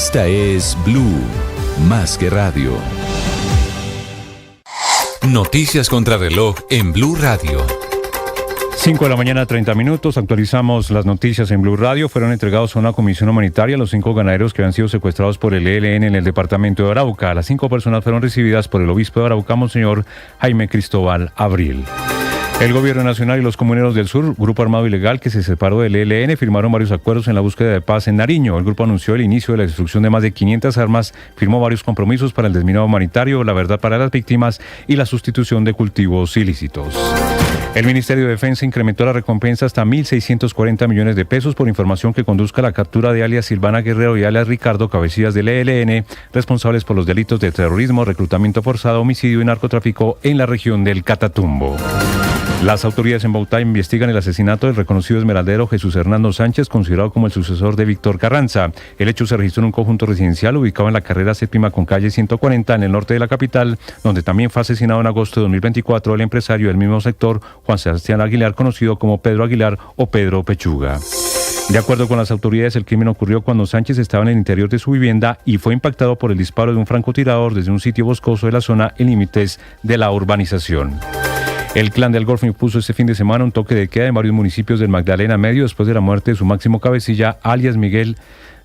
Esta es Blue, más que radio. Noticias contra reloj en Blue Radio. 5 de la mañana, 30 minutos. Actualizamos las noticias en Blue Radio. Fueron entregados a una comisión humanitaria los 5 ganaderos que habían sido secuestrados por el ELN en el departamento de Arauca. Las 5 personas fueron recibidas por el obispo de Arauca, Monseñor Jaime Cristóbal Abril. El gobierno nacional y los comuneros del sur, grupo armado ilegal que se separó del ELN, firmaron varios acuerdos en la búsqueda de paz en Nariño. El grupo anunció el inicio de la destrucción de más de 500 armas, firmó varios compromisos para el desminado humanitario, la verdad para las víctimas y la sustitución de cultivos ilícitos. El Ministerio de Defensa incrementó la recompensa hasta 1.640 millones de pesos por información que conduzca a la captura de alias Silvana Guerrero y alias Ricardo, cabecillas del ELN, responsables por los delitos de terrorismo, reclutamiento forzado, homicidio y narcotráfico en la región del Catatumbo. Las autoridades en Bogotá investigan el asesinato del reconocido esmeraldero Jesús Hernando Sánchez, considerado como el sucesor de Víctor Carranza. El hecho se registró en un conjunto residencial ubicado en la carrera séptima con calle 140 en el norte de la capital, donde también fue asesinado en agosto de 2024 el empresario del mismo sector, Juan Sebastián Aguilar, conocido como Pedro Aguilar o Pedro Pechuga. De acuerdo con las autoridades, el crimen ocurrió cuando Sánchez estaba en el interior de su vivienda y fue impactado por el disparo de un francotirador desde un sitio boscoso de la zona en límites de la urbanización. El Clan del Golfo impuso este fin de semana un toque de queda en varios municipios del Magdalena Medio después de la muerte de su máximo cabecilla, alias Miguel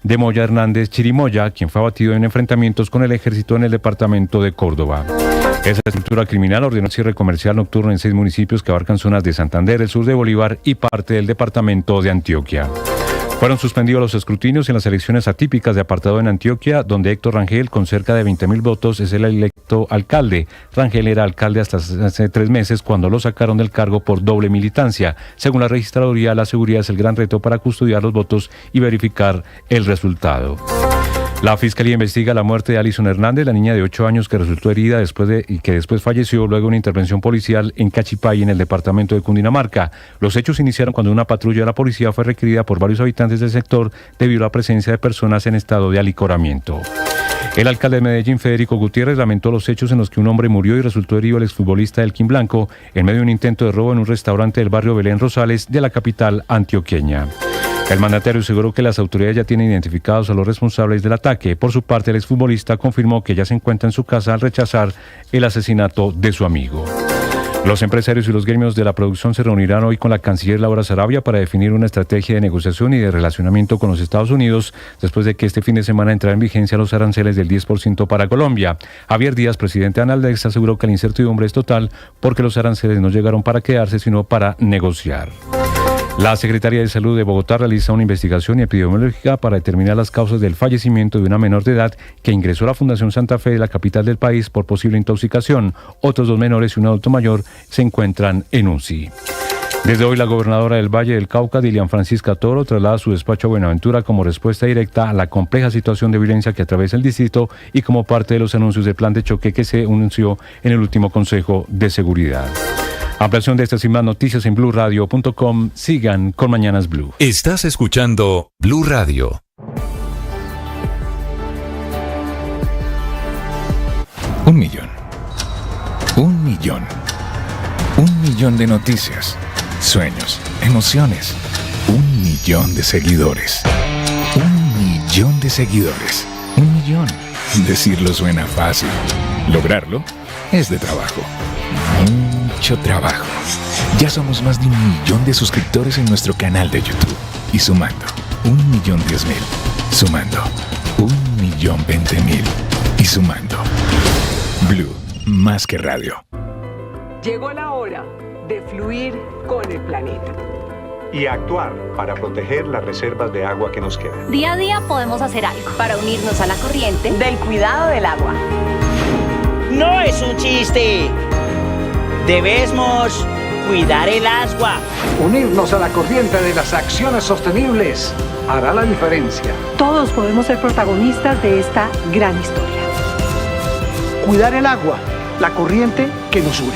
de Moya Hernández Chirimoya, quien fue abatido en enfrentamientos con el ejército en el departamento de Córdoba. Esa estructura criminal ordenó el cierre comercial nocturno en 6 municipios que abarcan zonas de Santander, el sur de Bolívar y parte del departamento de Antioquia. Fueron suspendidos los escrutinios en las elecciones atípicas de apartado en Antioquia, donde Héctor Rangel, con cerca de 20.000 votos, es el electo alcalde. Rangel era alcalde hasta hace 3 meses, cuando lo sacaron del cargo por doble militancia. Según la registraduría, la seguridad es el gran reto para custodiar los votos y verificar el resultado. La Fiscalía investiga la muerte de Alison Hernández, la niña de 8 años que resultó herida y que después falleció luego de una intervención policial en Cachipay, en el departamento de Cundinamarca. Los hechos iniciaron cuando una patrulla de la policía fue requerida por varios habitantes del sector debido a la presencia de personas en estado de alicoramiento. El alcalde de Medellín, Federico Gutiérrez, lamentó los hechos en los que un hombre murió y resultó herido el exfutbolista Elkin Blanco en medio de un intento de robo en un restaurante del barrio Belén Rosales de la capital antioqueña. El mandatario aseguró que las autoridades ya tienen identificados a los responsables del ataque. Por su parte, el exfutbolista confirmó que ya se encuentra en su casa al rechazar el asesinato de su amigo. Los empresarios y los gremios de la producción se reunirán hoy con la canciller Laura Sarabia para definir una estrategia de negociación y de relacionamiento con los Estados Unidos, después de que este fin de semana entrara en vigencia los aranceles del 10% para Colombia. Javier Díaz, presidente de Analdex, aseguró que la incertidumbre es total porque los aranceles no llegaron para quedarse, sino para negociar. La Secretaría de Salud de Bogotá realiza una investigación epidemiológica para determinar las causas del fallecimiento de una menor de edad que ingresó a la Fundación Santa Fe de la capital del país por posible intoxicación. Otros 2 menores y un adulto mayor se encuentran en UCI. Desde hoy, la gobernadora del Valle del Cauca, Dilian Francisca Toro, traslada su despacho a Buenaventura como respuesta directa a la compleja situación de violencia que atraviesa el distrito y como parte de los anuncios del plan de choque que se anunció en el último Consejo de Seguridad. Ampliación de estas y más noticias en BlueRadio.com. Sigan con Mañanas Blue. Estás escuchando Blue Radio. Un millón. Un millón. Un millón de noticias, sueños, emociones. 1 millón de seguidores. 1 millón de seguidores. 1 millón. Decirlo suena fácil. Lograrlo es de trabajo. Mucho trabajo. Ya somos más de 1 millón de suscriptores en nuestro canal de YouTube. Y sumando, 1.010.000. Sumando, 1.020.000. Y sumando. Blue, más que radio. Llegó la hora de fluir con el planeta. Y actuar para proteger las reservas de agua que nos quedan. Día a día podemos hacer algo para unirnos a la corriente del cuidado del agua. No es un chiste. Debemos cuidar el agua. Unirnos a la corriente de las acciones sostenibles hará la diferencia. Todos podemos ser protagonistas de esta gran historia. Cuidar el agua, la corriente que nos une.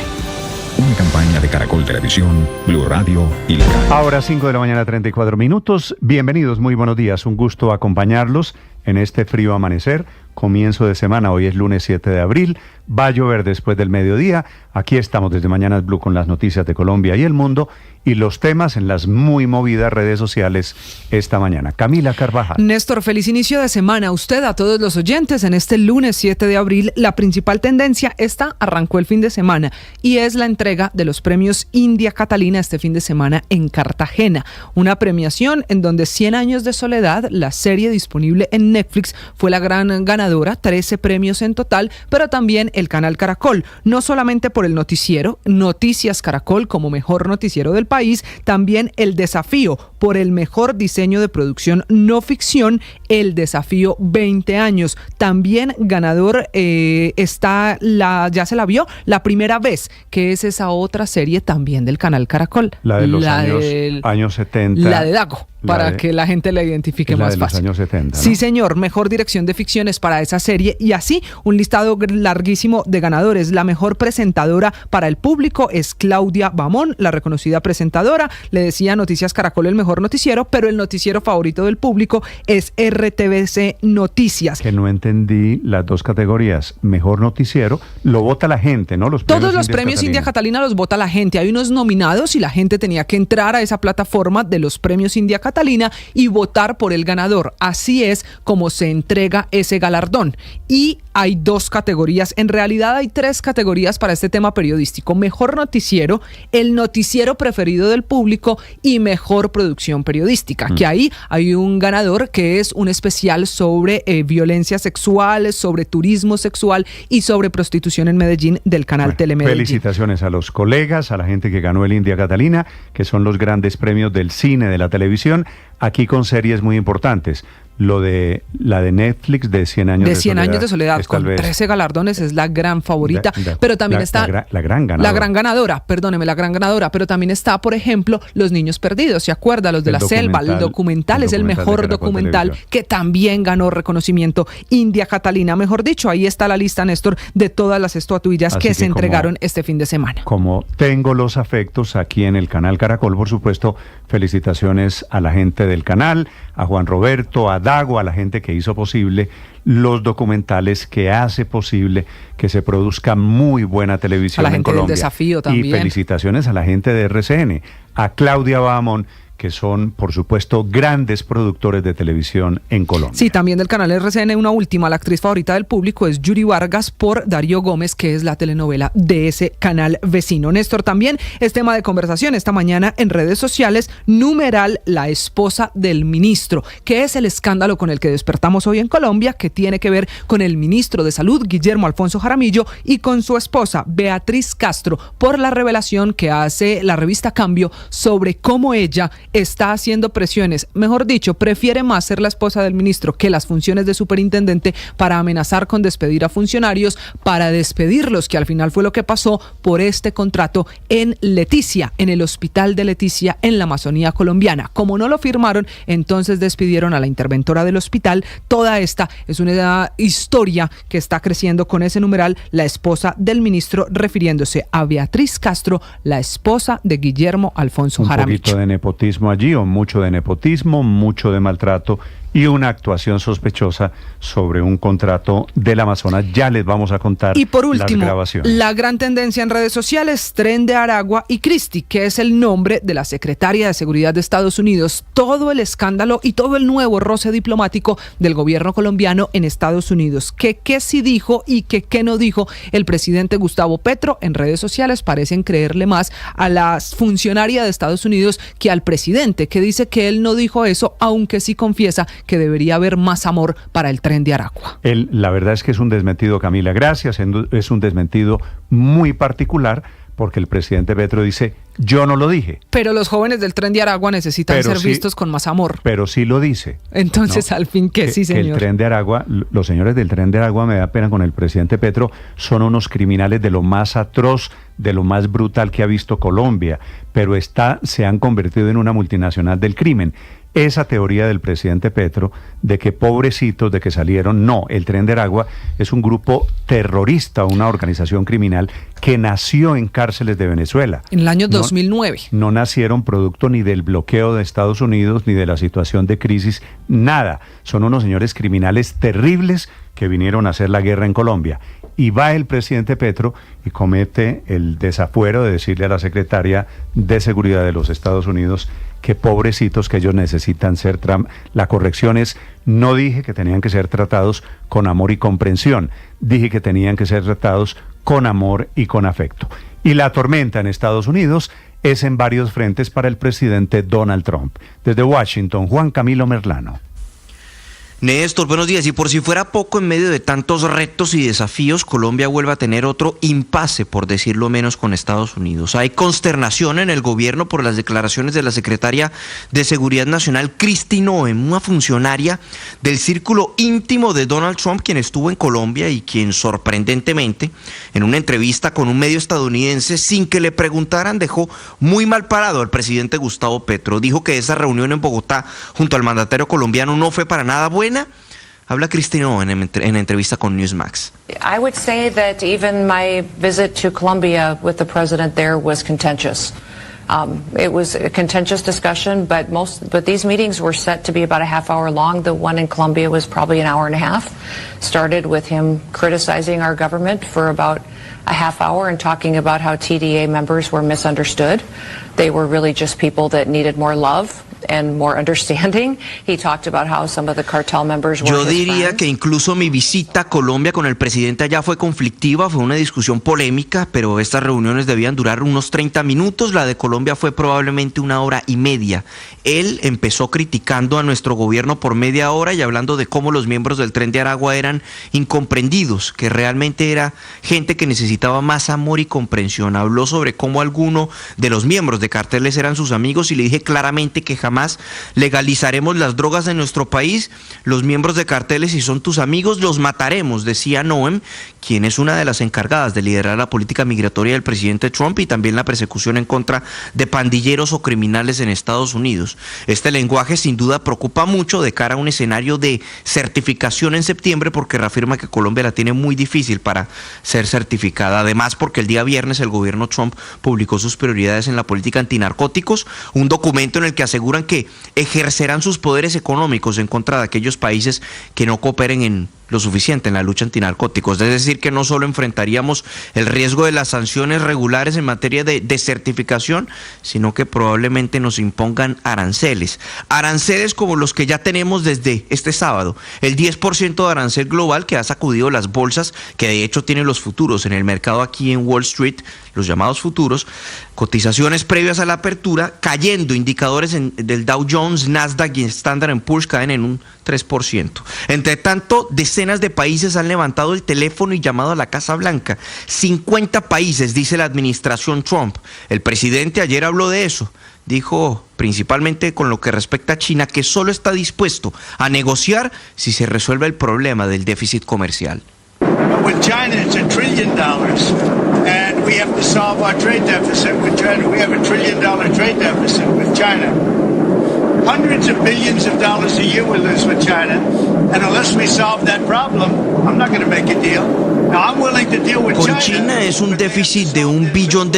Una campaña de Caracol Televisión, Blue Radio y la... Ahora 5 de la mañana, 34 minutos. Bienvenidos, muy buenos días. Un gusto acompañarlos en este frío amanecer comienzo de semana. Hoy es lunes 7 de abril. Va a llover después del mediodía. Aquí estamos desde Mañanas Blue con las noticias de Colombia y el mundo y los temas en las muy movidas redes sociales esta mañana. Camila Carvajal. Néstor, feliz inicio de semana a usted, a todos los oyentes. En este lunes 7 de abril, la principal tendencia arrancó el fin de semana y es la entrega de los premios India Catalina este fin de semana en Cartagena. Una premiación en donde 100 años de soledad, la serie disponible en Netflix, fue la gran ganadora, 13 premios en total, pero también el canal Caracol, no solamente por el noticiero, Noticias Caracol como mejor noticiero del país, también el desafío por el mejor diseño de producción no ficción, el desafío 20 años. También ganador está ya se la vio, La Primera Vez, que es esa otra serie también del canal Caracol. La de los años 70. La de Dago, para que la gente la identifique más fácil. La de los años 70, ¿no? Sí, señor, mejor dirección de ficciones para esa serie y así un listado larguísimo de ganadores. La mejor presentadora para el público es Claudia Bamón, la reconocida presentadora. Le decía Noticias Caracol el mejor noticiero, pero el noticiero favorito del público es RTVC Noticias. Que no entendí las dos categorías. Mejor noticiero, lo vota la gente, ¿no? Todos los premios India Catalina los vota la gente. Hay unos nominados y la gente tenía que entrar a esa plataforma de los premios India Catalina y votar por el ganador. Así es como se entrega ese galardón. Y hay dos categorías, en realidad hay tres categorías para este tema periodístico: mejor noticiero, el noticiero preferido del público y mejor producción periodística, que ahí hay un ganador que es un especial sobre violencia sexual, sobre turismo sexual y sobre prostitución en Medellín del canal Telemedellín. Felicitaciones a los colegas, a la gente que ganó el India Catalina, que son los grandes premios del cine, de la televisión, aquí con series muy importantes. La de Netflix de 100 años de soledad. De 100 años de soledad, con 13 galardones, es la gran favorita, pero también está... La gran ganadora. La gran ganadora, perdóneme, la gran ganadora, pero también está, por ejemplo, Los Niños Perdidos, ¿se acuerda? Los de la selva, el documental es el mejor documental que también ganó reconocimiento India Catalina, mejor dicho, ahí está la lista, Néstor, de todas las estatuillas que se entregaron este fin de semana. Como tengo los afectos aquí en el canal Caracol, por supuesto, felicitaciones a la gente del canal, a Juan Roberto, a Dago, a la gente que hizo posible los documentales, que hace posible que se produzca muy buena televisión en Colombia. A la gente del desafío también. Y felicitaciones a la gente de RCN, a Claudia Bamón, que son, por supuesto, grandes productores de televisión en Colombia. Sí, también del canal RCN, una última, la actriz favorita del público es Yuri Vargas por Darío Gómez, que es la telenovela de ese canal vecino. Néstor, también es tema de conversación esta mañana en redes sociales, numeral la esposa del ministro, que es el escándalo con el que despertamos hoy en Colombia, que tiene que ver con el ministro de Salud, Guillermo Alfonso Jaramillo, y con su esposa, Beatriz Castro, por la revelación que hace la revista Cambio sobre cómo ella está haciendo presiones, mejor dicho, prefiere más ser la esposa del ministro que las funciones de superintendente para amenazar con despedir a funcionarios, para despedirlos, que al final fue lo que pasó por este contrato en Leticia, en el hospital de Leticia, en la Amazonía colombiana. Como no lo firmaron, entonces despidieron a la interventora del hospital. Toda esta es una historia que está creciendo con ese numeral, la esposa del ministro, refiriéndose a Beatriz Castro, la esposa de Guillermo Alfonso Jaramillo. Un poquito de nepotismo allí, o mucho de nepotismo, mucho de maltrato y una actuación sospechosa sobre un contrato del Amazonas. Ya les vamos a contar. Y por último, las grabaciones. La gran tendencia en redes sociales, Tren de Aragua y Christie, que es el nombre de la secretaria de Seguridad de Estados Unidos. Todo el escándalo y todo el nuevo roce diplomático del gobierno colombiano en Estados Unidos. ¿Qué sí dijo y qué no dijo el presidente Gustavo Petro? En redes sociales parecen creerle más a la funcionaria de Estados Unidos que al presidente, que dice que él no dijo eso, aunque sí confiesa que debería haber más amor para el Tren de Aragua. La verdad es que es un desmentido, Camila, gracias, es un desmentido muy particular, porque el presidente Petro dice, yo no lo dije. Pero los jóvenes del Tren de Aragua necesitan ser vistos con más amor. Pero sí lo dice. Entonces, ¿no? Al fin que sí, señor. Que el Tren de Aragua, los señores del Tren de Aragua, me da pena con el presidente Petro, son unos criminales de lo más atroz, de lo más brutal que ha visto Colombia, pero se han convertido en una multinacional del crimen. Esa teoría del presidente Petro de que pobrecitos, de que salieron, no, el Tren de Aragua es un grupo terrorista, una organización criminal que nació en cárceles de Venezuela. En el año 2000. 2009. No nacieron producto ni del bloqueo de Estados Unidos, ni de la situación de crisis, nada. Son unos señores criminales terribles que vinieron a hacer la guerra en Colombia. Y va el presidente Petro y comete el desafuero de decirle a la secretaria de Seguridad de los Estados Unidos que pobrecitos, que ellos necesitan ser... La corrección es, no dije que tenían que ser tratados con amor y comprensión, dije que tenían que ser tratados con amor y con afecto. Y la tormenta en Estados Unidos es en varios frentes para el presidente Donald Trump. Desde Washington, Juan Camilo Merlano. Néstor, buenos días. Y por si fuera poco, en medio de tantos retos y desafíos, Colombia vuelve a tener otro impasse, por decirlo menos, con Estados Unidos. Hay consternación en el gobierno por las declaraciones de la secretaria de Seguridad Nacional, Kristi Noem, una funcionaria del círculo íntimo de Donald Trump, quien estuvo en Colombia y quien, sorprendentemente, en una entrevista con un medio estadounidense, sin que le preguntaran, dejó muy mal parado al presidente Gustavo Petro. Dijo que esa reunión en Bogotá junto al mandatario colombiano no fue para nada buena. Habla Kristi Noem en entrevista con Newsmax. I would say that even my visit to Colombia with the president there was contentious. It was a contentious discussion, but these meetings were set to be about a half hour long. The one in Colombia was probably an hour and a half. Started with him criticizing our government for about a half hour and talking about how TDA members were misunderstood. They were really just people that needed more love and more understanding. He talked about how some of the cartel members were Yo his diría friends. que incluso mi visita a Colombia con el presidente allá fue conflictiva, fue una discusión polémica, pero estas reuniones debían durar unos 30 minutos, la de Colombia fue probablemente 1 hora y media. Él empezó criticando a nuestro gobierno por media hora y hablando de cómo los miembros del Tren de Aragua eran incomprendidos, que realmente era gente que necesitaba más amor y comprensión. Habló sobre cómo algunos de los miembros de carteles eran sus amigos y le dije claramente que jamás legalizaremos las drogas en nuestro país. Los miembros de carteles, si son tus amigos, los mataremos, decía Noem, quien es una de las encargadas de liderar la política migratoria del presidente Trump y también la persecución en contra de pandilleros o criminales en Estados Unidos. Este lenguaje sin duda preocupa mucho de cara a un escenario de certificación en septiembre, porque reafirma que Colombia la tiene muy difícil para ser certificada. Además, porque el día viernes el gobierno Trump publicó sus prioridades en la política antinarcóticos, un documento en el que aseguran que ejercerán sus poderes económicos en contra de aquellos países que no cooperen en lo suficiente en la lucha antinarcóticos. Es decir, que no solo enfrentaríamos el riesgo de las sanciones regulares en materia de desertificación, sino que probablemente nos impongan aranceles. Aranceles como los que ya tenemos desde este sábado. El 10% de arancel global que ha sacudido las bolsas, que de hecho tienen los futuros en el mercado aquí en Wall Street, los llamados futuros, cotizaciones previas a la apertura, cayendo, indicadores del Dow Jones, Nasdaq y Standard & Poor's caen en un 3%. Entre tanto, decenas de países han levantado el teléfono y llamado a la Casa Blanca. 50 países, dice la administración Trump. El presidente ayer habló de eso. Dijo, principalmente con lo que respecta a China, que solo está dispuesto a negociar si se resuelve el problema del déficit comercial. With China, it's $1 trillion, and we have to solve our trade deficit with China. We have $1 trillion trade deficit with China. Hundreds of billions of dollars a year we lose with China, and unless we solve that problem, I'm not going to make a deal. Now, I'm willing to deal with Con China es un déficit de $1 billón,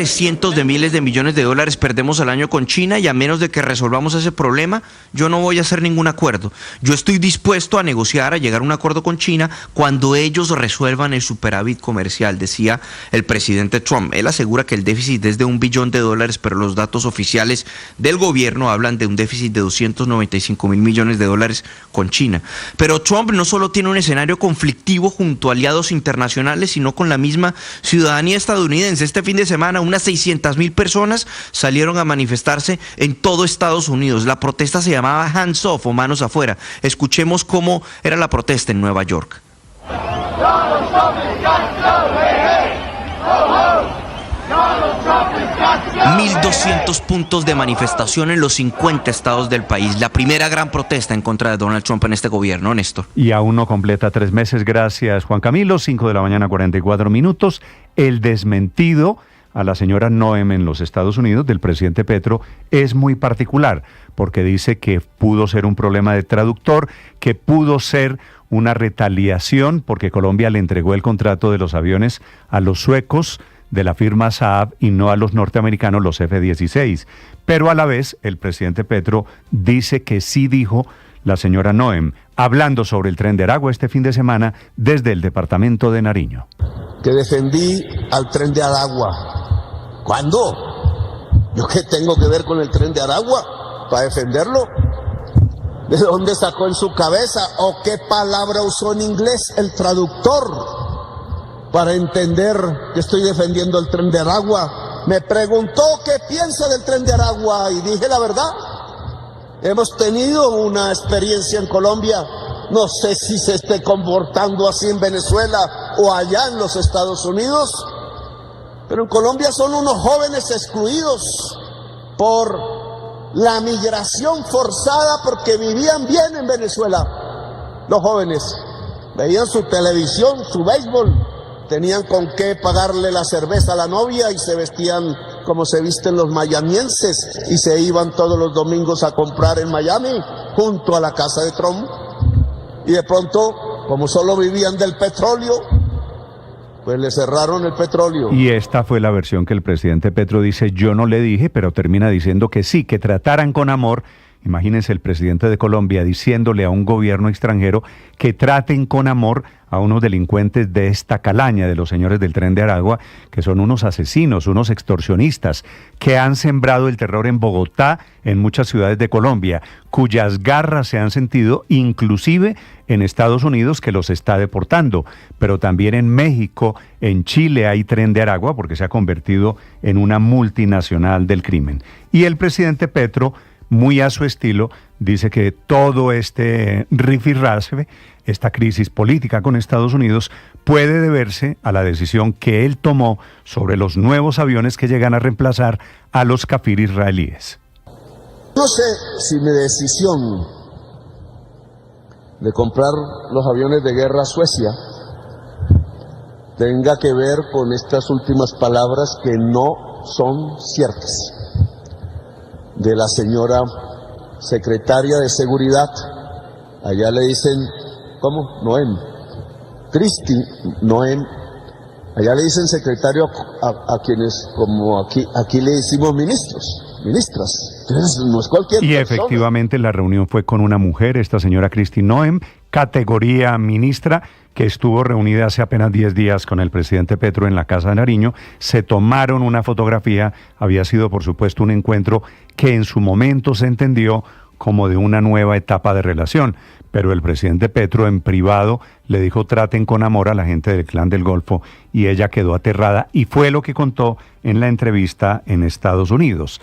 cientos de miles de millones de dólares perdemos al año con China, y a menos de que resolvamos ese problema, yo no voy a hacer ningún acuerdo. Yo estoy dispuesto a negociar, a llegar a un acuerdo con China cuando ellos resuelvan el superávit comercial, decía el presidente Trump. Él asegura que el déficit es de $1 billón, pero los datos oficiales del gobierno hablan de un déficit de 295 mil millones de dólares con China. Pero Trump no solo tiene un escenario conflictivo junto a aliados internacionales, sino con la misma ciudadanía estadounidense. Este fin de semana unas 600,000 personas salieron a manifestarse en todo Estados Unidos. La protesta se llamaba Hands Off o manos afuera. Escuchemos cómo era la protesta en Nueva York. 1.200 puntos de manifestación en los 50 estados del país. La primera gran protesta en contra de Donald Trump en este gobierno, Néstor. Y aún no completa 3 meses. Gracias, Juan Camilo. 5 de la mañana, 44 minutos. El desmentido a la señora Noem en los Estados Unidos del presidente Petro es muy particular, porque dice que pudo ser un problema de traductor, que pudo ser una retaliación porque Colombia le entregó el contrato de los aviones a los suecos de la firma Saab y no a los norteamericanos, los F-16. Pero a la vez, el presidente Petro dice que sí dijo la señora Noem, hablando sobre el Tren de Aragua este fin de semana desde el departamento de Nariño. Que defendí al Tren de Aragua. ¿Cuándo? ¿Yo qué tengo que ver con el Tren de Aragua para defenderlo? ¿De dónde sacó en su cabeza o qué palabra usó en inglés el traductor para entender que estoy defendiendo el Tren de Aragua? Me preguntó qué piensa del Tren de Aragua y dije la verdad. Hemos tenido una experiencia en Colombia, no sé si se esté comportando así en Venezuela o allá en los Estados Unidos, pero en Colombia son unos jóvenes excluidos por la migración forzada porque vivían bien en Venezuela. Los jóvenes veían su televisión, su béisbol, tenían con qué pagarle la cerveza a la novia y se vestían como se visten los mayamienses y se iban todos los domingos a comprar en Miami junto a la casa de Trump. Y de pronto, como solo vivían del petróleo, pues le cerraron el petróleo. Y esta fue la versión que el presidente Petro dice, yo no le dije, pero termina diciendo que sí, que trataran con amor. Imagínense el presidente de Colombia diciéndole a un gobierno extranjero que traten con amor a unos delincuentes de esta calaña de los señores del Tren de Aragua, que son unos asesinos, unos extorsionistas, que han sembrado el terror en Bogotá, en muchas ciudades de Colombia, cuyas garras se han sentido inclusive en Estados Unidos, que los está deportando, pero también en México, en Chile hay Tren de Aragua, porque se ha convertido en una multinacional del crimen. Y el presidente Petro, muy a su estilo, dice que todo este rifirrafe, esta crisis política con Estados Unidos, puede deberse a la decisión que él tomó sobre los nuevos aviones que llegan a reemplazar a los Kafir israelíes. No sé si mi decisión de comprar los aviones de guerra a Suecia tenga que ver con estas últimas palabras que no son ciertas de la señora secretaria de Seguridad. Allá le dicen, ¿cómo? Noem. Cristi Noem. Allá le dicen secretario a quienes, como aquí le decimos ministras. Entonces, no es cualquier persona. Efectivamente la reunión fue con una mujer, esta señora Cristi Noem, categoría ministra, que estuvo reunida hace apenas 10 días con el presidente Petro en la Casa de Nariño. Se tomaron una fotografía, había sido por supuesto un encuentro que en su momento se entendió como de una nueva etapa de relación, pero el presidente Petro en privado le dijo traten con amor a la gente del Clan del Golfo y ella quedó aterrada y fue lo que contó en la entrevista en Estados Unidos.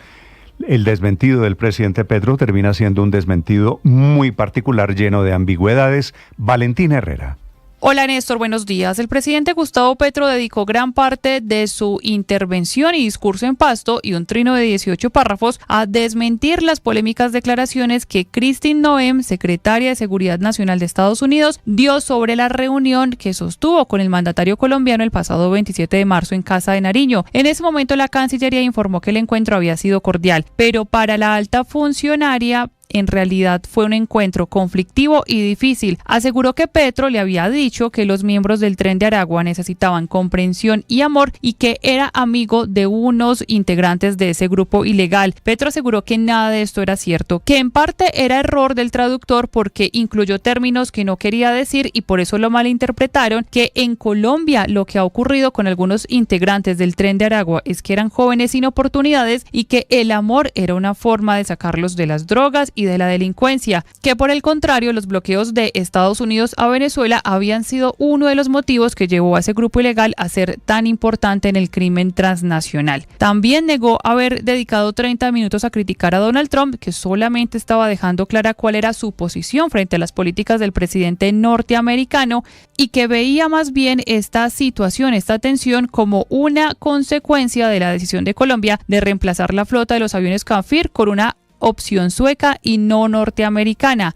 El desmentido del presidente Petro termina siendo un desmentido muy particular, lleno de ambigüedades. Valentina Herrera. Hola Néstor, buenos días. El presidente Gustavo Petro dedicó gran parte de su intervención y discurso en Pasto y un trino de 18 párrafos a desmentir las polémicas declaraciones que Cristi Noem, secretaria de Seguridad Nacional de Estados Unidos, dio sobre la reunión que sostuvo con el mandatario colombiano el pasado 27 de marzo en Casa de Nariño. En ese momento la Cancillería informó que el encuentro había sido cordial, pero para la alta funcionaria en realidad fue un encuentro conflictivo y difícil. Aseguró que Petro le había dicho que los miembros del Tren de Aragua necesitaban comprensión y amor y que era amigo de unos integrantes de ese grupo ilegal. Petro aseguró que nada de esto era cierto, que en parte era error del traductor porque incluyó términos que no quería decir y por eso lo malinterpretaron, que en Colombia lo que ha ocurrido con algunos integrantes del Tren de Aragua es que eran jóvenes sin oportunidades y que el amor era una forma de sacarlos de las drogas y de la delincuencia, que por el contrario los bloqueos de Estados Unidos a Venezuela habían sido uno de los motivos que llevó a ese grupo ilegal a ser tan importante en el crimen transnacional. También negó haber dedicado 30 minutos a criticar a Donald Trump, que solamente estaba dejando clara cuál era su posición frente a las políticas del presidente norteamericano y que veía más bien esta situación, esta tensión como una consecuencia de la decisión de Colombia de reemplazar la flota de los aviones Kafir con una opción sueca y no norteamericana.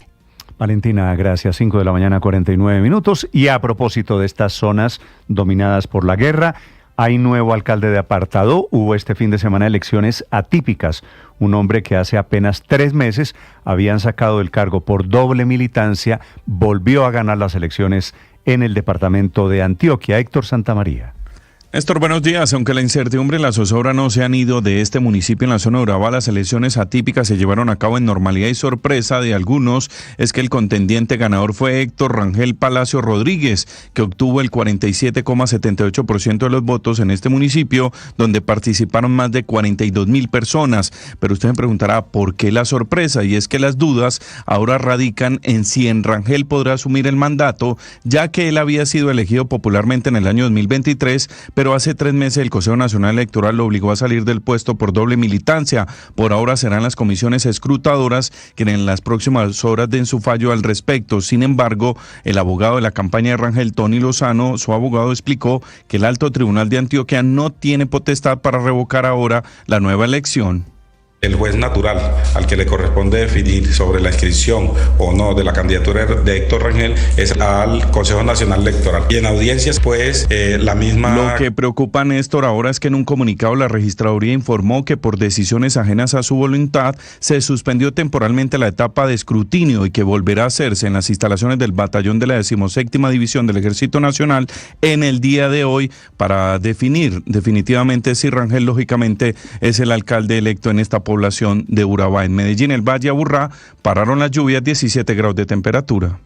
Valentina, gracias. 5 de la mañana, 49 minutos. Y a propósito de estas zonas dominadas por la guerra, hay nuevo alcalde de Apartadó. Hubo este fin de semana elecciones atípicas. Un hombre que hace apenas 3 meses habían sacado del cargo por doble militancia, volvió a ganar las elecciones en el departamento de Antioquia. Héctor Santamaría. Néstor, buenos días. Aunque la incertidumbre y la zozobra no se han ido de este municipio en la zona de Urabá, las elecciones atípicas se llevaron a cabo en normalidad y sorpresa de algunos es que el contendiente ganador fue Héctor Rangel Palacio Rodríguez, que obtuvo el 47,78% de los votos en este municipio, donde participaron más de 42,000 personas. Pero usted me preguntará, ¿por qué la sorpresa? Y es que las dudas ahora radican en si Rangel podrá asumir el mandato, ya que él había sido elegido popularmente en el año 2023, pero hace 3 meses el Consejo Nacional Electoral lo obligó a salir del puesto por doble militancia. Por ahora serán las comisiones escrutadoras quienes en las próximas horas den su fallo al respecto. Sin embargo, el abogado de la campaña de Rangel, Tony Lozano, su abogado, explicó que el Alto Tribunal de Antioquia no tiene potestad para revocar ahora la nueva elección. El juez natural al que le corresponde definir sobre la inscripción o no de la candidatura de Héctor Rangel es al Consejo Nacional Electoral. Y en audiencias, pues, la misma... Lo que preocupa a Néstor ahora es que en un comunicado la registraduría informó que por decisiones ajenas a su voluntad se suspendió temporalmente la etapa de escrutinio y que volverá a hacerse en las instalaciones del batallón de la 17ª División del Ejército Nacional en el día de hoy para definir definitivamente si Rangel, lógicamente, es el alcalde electo en esta población de Urabá. En Medellín, el Valle Aburrá, pararon las lluvias, 17 grados de temperatura.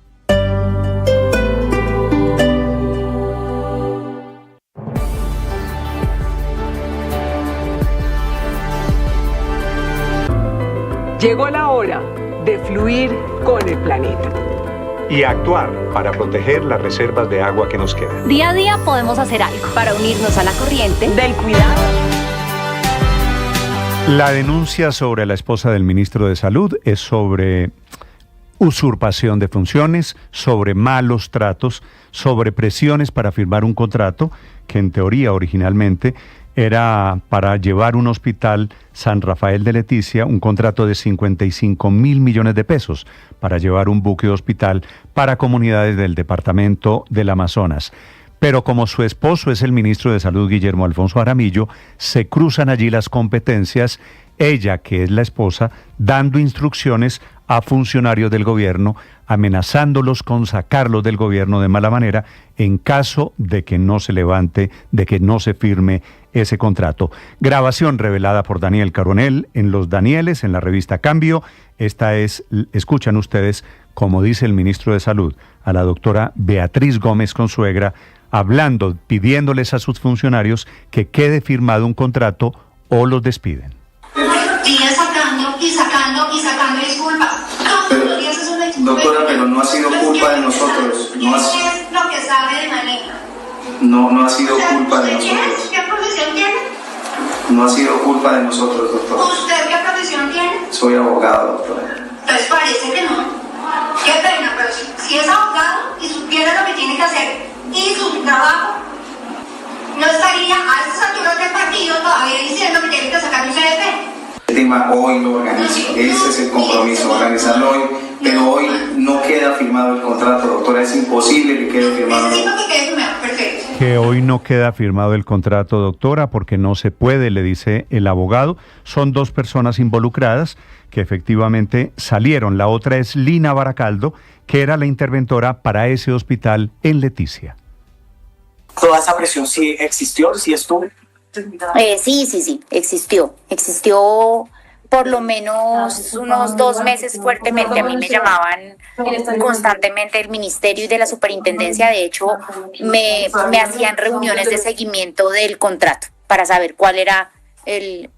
Llegó la hora de fluir con el planeta. Y actuar para proteger las reservas de agua que nos quedan. Día a día podemos hacer algo para unirnos a la corriente del cuidado. La denuncia sobre la esposa del ministro de Salud es sobre usurpación de funciones, sobre malos tratos, sobre presiones para firmar un contrato que en teoría originalmente era para llevar un hospital San Rafael de Leticia, un contrato de 55,000 millones de pesos para llevar un buque de hospital para comunidades del departamento del Amazonas. Pero como su esposo es el ministro de Salud, Guillermo Alfonso Jaramillo, se cruzan allí las competencias, ella, que es la esposa, dando instrucciones a funcionarios del gobierno, amenazándolos con sacarlos del gobierno de mala manera en caso de que no se levante, de que no se firme ese contrato. Grabación revelada por Daniel Coronel en Los Danieles, en la revista Cambio. Esta es, escuchan ustedes, como dice el ministro de Salud, a la doctora Beatriz Gómez Consuegra, hablando, pidiéndoles a sus funcionarios que quede firmado un contrato o los despiden. Sigue sacando disculpas. Todos los días es una disculpa. Doctora, pero no ha sido culpa de nosotros. ¿Quién es lo que sabe de manejo? No ha sido culpa de nosotros. ¿Qué profesión tiene? No ha sido culpa de nosotros, doctora. ¿Usted qué profesión tiene? Soy abogado, doctora. Entonces parece que no. Qué pena, pero si es abogado y supiera lo que tiene que hacer y su trabajo, no estaría a estas alturas del partido todavía diciendo que tiene que sacar un CDP. El tema hoy lo organizo, ese es el compromiso, organizarlo hoy, pero hoy no queda firmado el contrato, doctora, es imposible que quede firmado. Necesito que quede firmado, perfecto. Que hoy no queda firmado el contrato, doctora, porque no se puede, le dice el abogado. Son 2 personas involucradas que efectivamente salieron. La otra es Lina Baracaldo, que era la interventora para ese hospital en Leticia. ¿Toda esa presión sí existió, sí estuvo? Sí, existió. Existió por lo menos unos 2 meses fuertemente. A mí me llamaban constantemente del ministerio y de la superintendencia. De hecho, me hacían reuniones de seguimiento del contrato para saber cuál era el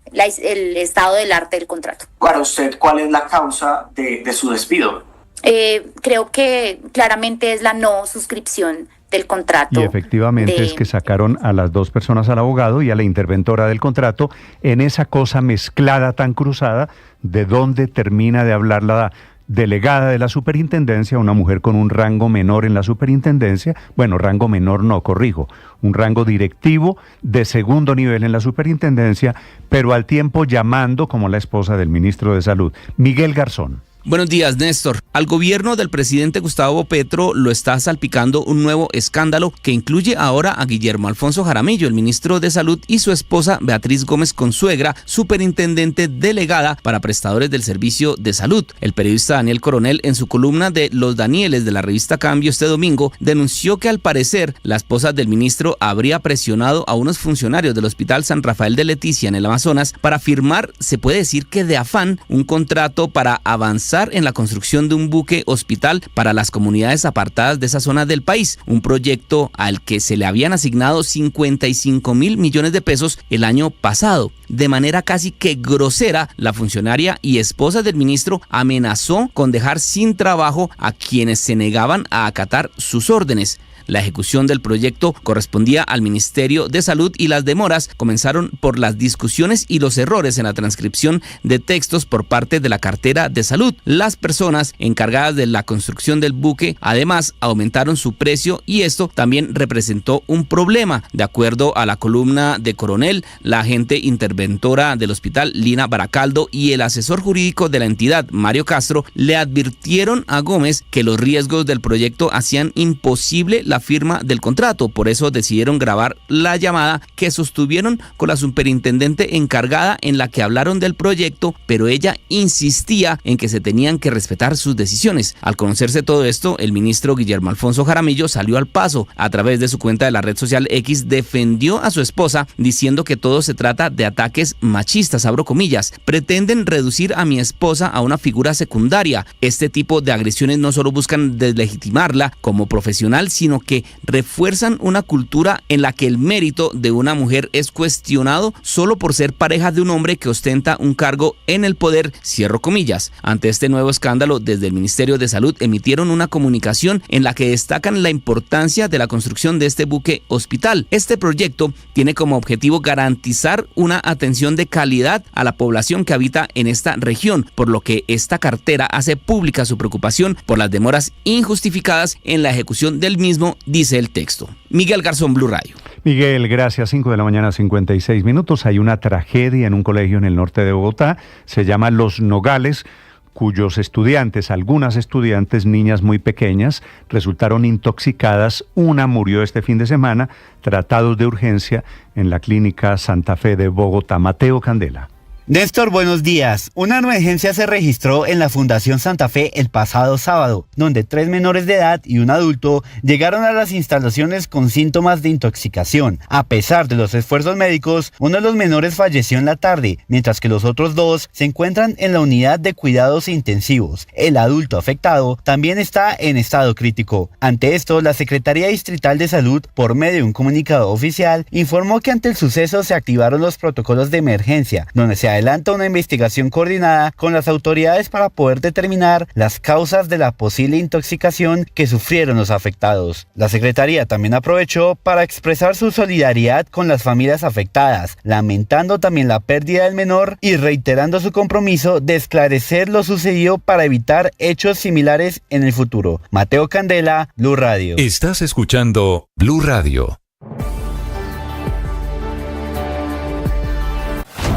estado del arte del contrato. Para usted, ¿cuál es la causa de su despido? Creo que claramente es la no suscripción del contrato. Y efectivamente es que sacaron a las 2 personas, al abogado y a la interventora del contrato, en esa cosa mezclada tan cruzada, de donde termina de hablar la delegada de la superintendencia, una mujer con un rango menor en la superintendencia, bueno, rango menor no, corrijo, un rango directivo de segundo nivel en la superintendencia, pero al tiempo llamando como la esposa del ministro de Salud, Miguel Garzón. Buenos días, Néstor. Al gobierno del presidente Gustavo Petro lo está salpicando un nuevo escándalo que incluye ahora a Guillermo Alfonso Jaramillo, el ministro de Salud, y su esposa Beatriz Gómez Consuegra, superintendente delegada para prestadores del servicio de salud. El periodista Daniel Coronel, en su columna de Los Danieles de la revista Cambio este domingo, denunció que al parecer la esposa del ministro habría presionado a unos funcionarios del Hospital San Rafael de Leticia en el Amazonas para firmar, se puede decir que de afán, un contrato para avanzar en la construcción de un buque hospital para las comunidades apartadas de esa zona del país, un proyecto al que se le habían asignado 55.000 millones de pesos el año pasado. De manera casi que grosera, la funcionaria y esposa del ministro amenazó con dejar sin trabajo a quienes se negaban a acatar sus órdenes. La ejecución del proyecto correspondía al Ministerio de Salud y las demoras comenzaron por las discusiones y los errores en la transcripción de textos por parte de la cartera de salud. Las personas encargadas de la construcción del buque además aumentaron su precio y esto también representó un problema. De acuerdo a la columna de Coronel, la agente interventora del hospital, Lina Baracaldo, y el asesor jurídico de la entidad, Mario Castro, le advirtieron a Gómez que los riesgos del proyecto hacían imposible la firma del contrato. Por eso decidieron grabar la llamada que sostuvieron con la superintendente encargada en la que hablaron del proyecto, pero ella insistía en que se tenían que respetar sus decisiones. Al conocerse todo esto, el ministro Guillermo Alfonso Jaramillo salió al paso. A través de su cuenta de la red social X defendió a su esposa diciendo que todo se trata de ataques machistas, abro comillas. Pretenden reducir a mi esposa a una figura secundaria. Este tipo de agresiones no solo buscan deslegitimarla como profesional, sino que refuerzan una cultura en la que el mérito de una mujer es cuestionado solo por ser pareja de un hombre que ostenta un cargo en el poder, cierro comillas. Ante este nuevo escándalo, desde el Ministerio de Salud emitieron una comunicación en la que destacan la importancia de la construcción de este buque hospital. Este proyecto tiene como objetivo garantizar una atención de calidad a la población que habita en esta región, por lo que esta cartera hace pública su preocupación por las demoras injustificadas en la ejecución del mismo, dice el texto. Miguel Garzón, Blue Radio. Miguel, gracias. 5 de la mañana, 56 minutos. Hay una tragedia en un colegio en el norte de Bogotá. Se llama Los Nogales, cuyos estudiantes, algunas estudiantes, niñas muy pequeñas, resultaron intoxicadas. Una murió este fin de semana, tratados de urgencia en la clínica Santa Fe de Bogotá. Mateo Candela. Néstor, buenos días. Una emergencia se registró en la Fundación Santa Fe el pasado sábado, donde 3 menores de edad y un adulto llegaron a las instalaciones con síntomas de intoxicación. A pesar de los esfuerzos médicos, uno de los menores falleció en la tarde, mientras que los otros 2 se encuentran en la unidad de cuidados intensivos. El adulto afectado también está en estado crítico. Ante esto, la Secretaría Distrital de Salud, por medio de un comunicado oficial, informó que ante el suceso se activaron los protocolos de emergencia, donde se adelanta una investigación coordinada con las autoridades para poder determinar las causas de la posible intoxicación que sufrieron los afectados. La Secretaría también aprovechó para expresar su solidaridad con las familias afectadas, lamentando también la pérdida del menor y reiterando su compromiso de esclarecer lo sucedido para evitar hechos similares en el futuro. Mateo Candela, Blue Radio. Estás escuchando Blue Radio.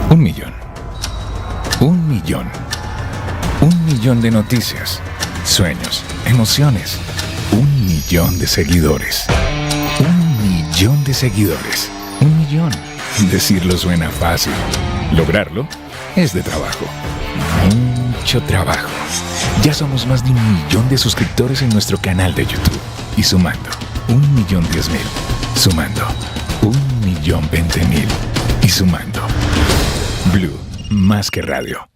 1 millón. 1 millón. 1 millón de noticias, sueños, emociones. 1 millón de seguidores. 1 millón de seguidores. 1 millón. Decirlo suena fácil. Lograrlo es de trabajo. Mucho trabajo. Ya somos más de 1 millón de suscriptores en nuestro canal de YouTube. Y sumando, 1.010.000. Sumando, 1.020.000. Y sumando. Blue, más que radio.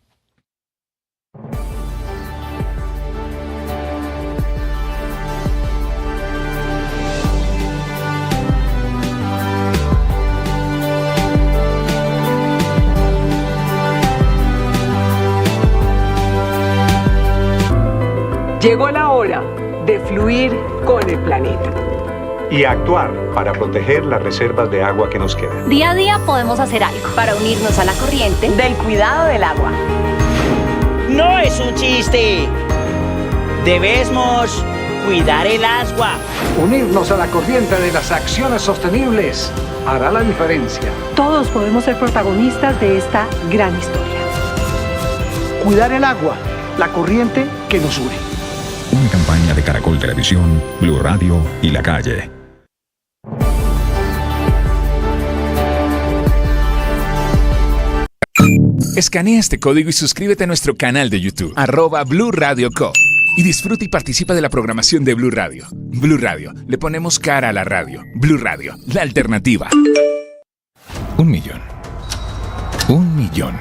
Llegó la hora de fluir con el planeta. Y actuar para proteger las reservas de agua que nos quedan. Día a día podemos hacer algo para unirnos a la corriente del cuidado del agua. No es un chiste. Debemos cuidar el agua. Unirnos a la corriente de las acciones sostenibles hará la diferencia. Todos podemos ser protagonistas de esta gran historia. Cuidar el agua la corriente que nos une. Una campaña de Caracol Televisión, Blue Radio y La Calle. Escanea este código y suscríbete a nuestro canal de YouTube, @Blue Radio Co. Y disfruta y participa de la programación de Blue Radio. Blue Radio, le ponemos cara a la radio. Blue Radio, la alternativa. 1 millón. 1 millón.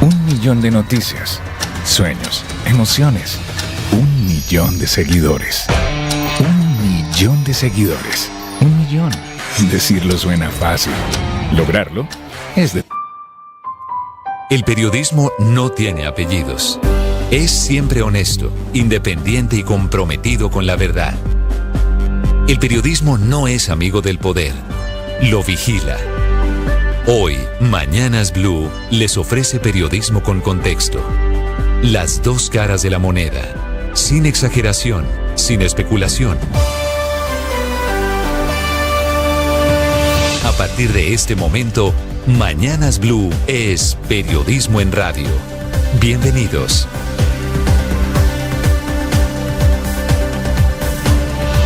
1 millón de noticias, sueños, emociones. 1 millón de seguidores. 1 millón de seguidores. 1 millón. Decirlo suena fácil. Lograrlo es de... El periodismo no tiene apellidos. Es siempre honesto, independiente y comprometido con la verdad. El periodismo no es amigo del poder, lo vigila. Hoy, Mañanas Blue les ofrece periodismo con contexto. Las dos caras de la moneda, sin exageración, sin especulación. A partir de este momento, Mañanas Blue es periodismo en radio. Bienvenidos.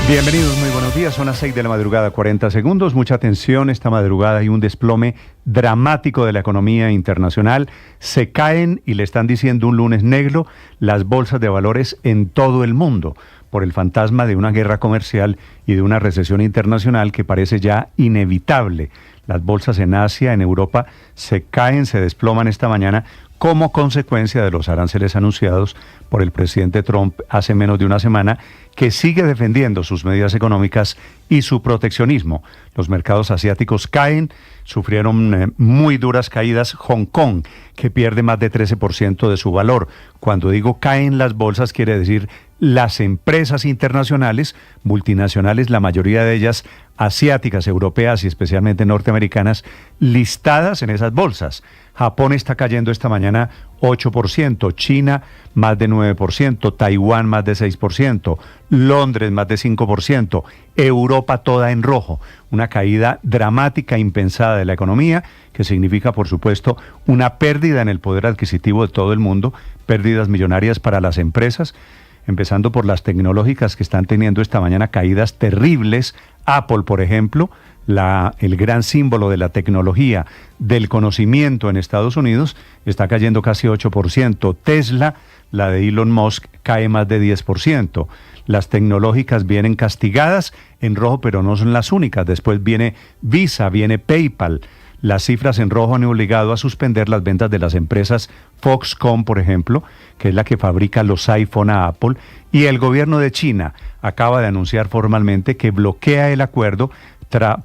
Bienvenidos, muy buenos días. Son las 6 de la madrugada, 40 segundos. Mucha atención, esta madrugada hay un desplome dramático de la economía internacional. Se caen, y le están diciendo un lunes negro, las bolsas de valores en todo el mundo por el fantasma de una guerra comercial y de una recesión internacional que parece ya inevitable. Las bolsas en Asia, en Europa, se caen, se desploman esta mañana como consecuencia de los aranceles anunciados por el presidente Trump hace menos de una semana, que sigue defendiendo sus medidas económicas y su proteccionismo. Los mercados asiáticos caen, sufrieron muy duras caídas. Hong Kong, que pierde más de 13% de su valor. Cuando digo caen las bolsas, quiere decir las empresas internacionales, multinacionales, la mayoría de ellas asiáticas, europeas y especialmente norteamericanas, listadas en esas bolsas. Japón está cayendo esta mañana 8%, China más de 9%, Taiwán más de 6%, Londres más de 5%, Europa toda en rojo. Una caída dramática, impensada de la economía, que significa, por supuesto, una pérdida en el poder adquisitivo de todo el mundo, pérdidas millonarias para las empresas, empezando por las tecnológicas, que están teniendo esta mañana caídas terribles. Apple, por ejemplo, el gran símbolo de la tecnología, del conocimiento en Estados Unidos, está cayendo casi 8%. Tesla, la de Elon Musk, cae más de 10%. Las tecnológicas vienen castigadas en rojo, pero no son las únicas. Después viene Visa, viene PayPal. Las cifras en rojo han obligado a suspender las ventas de las empresas Foxconn, por ejemplo, que es la que fabrica los iPhone a Apple, y el gobierno de China acaba de anunciar formalmente que bloquea el acuerdo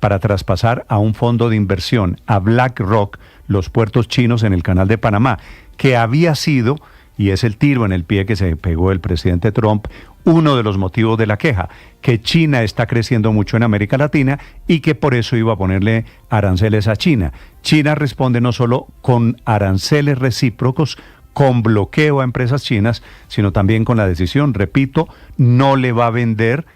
para traspasar a un fondo de inversión, a BlackRock, los puertos chinos en el Canal de Panamá, que había sido, y es el tiro en el pie que se pegó el presidente Trump, uno de los motivos de la queja, que China está creciendo mucho en América Latina y que por eso iba a ponerle aranceles a China. China responde no solo con aranceles recíprocos, con bloqueo a empresas chinas, sino también con la decisión, repito, no le va a vender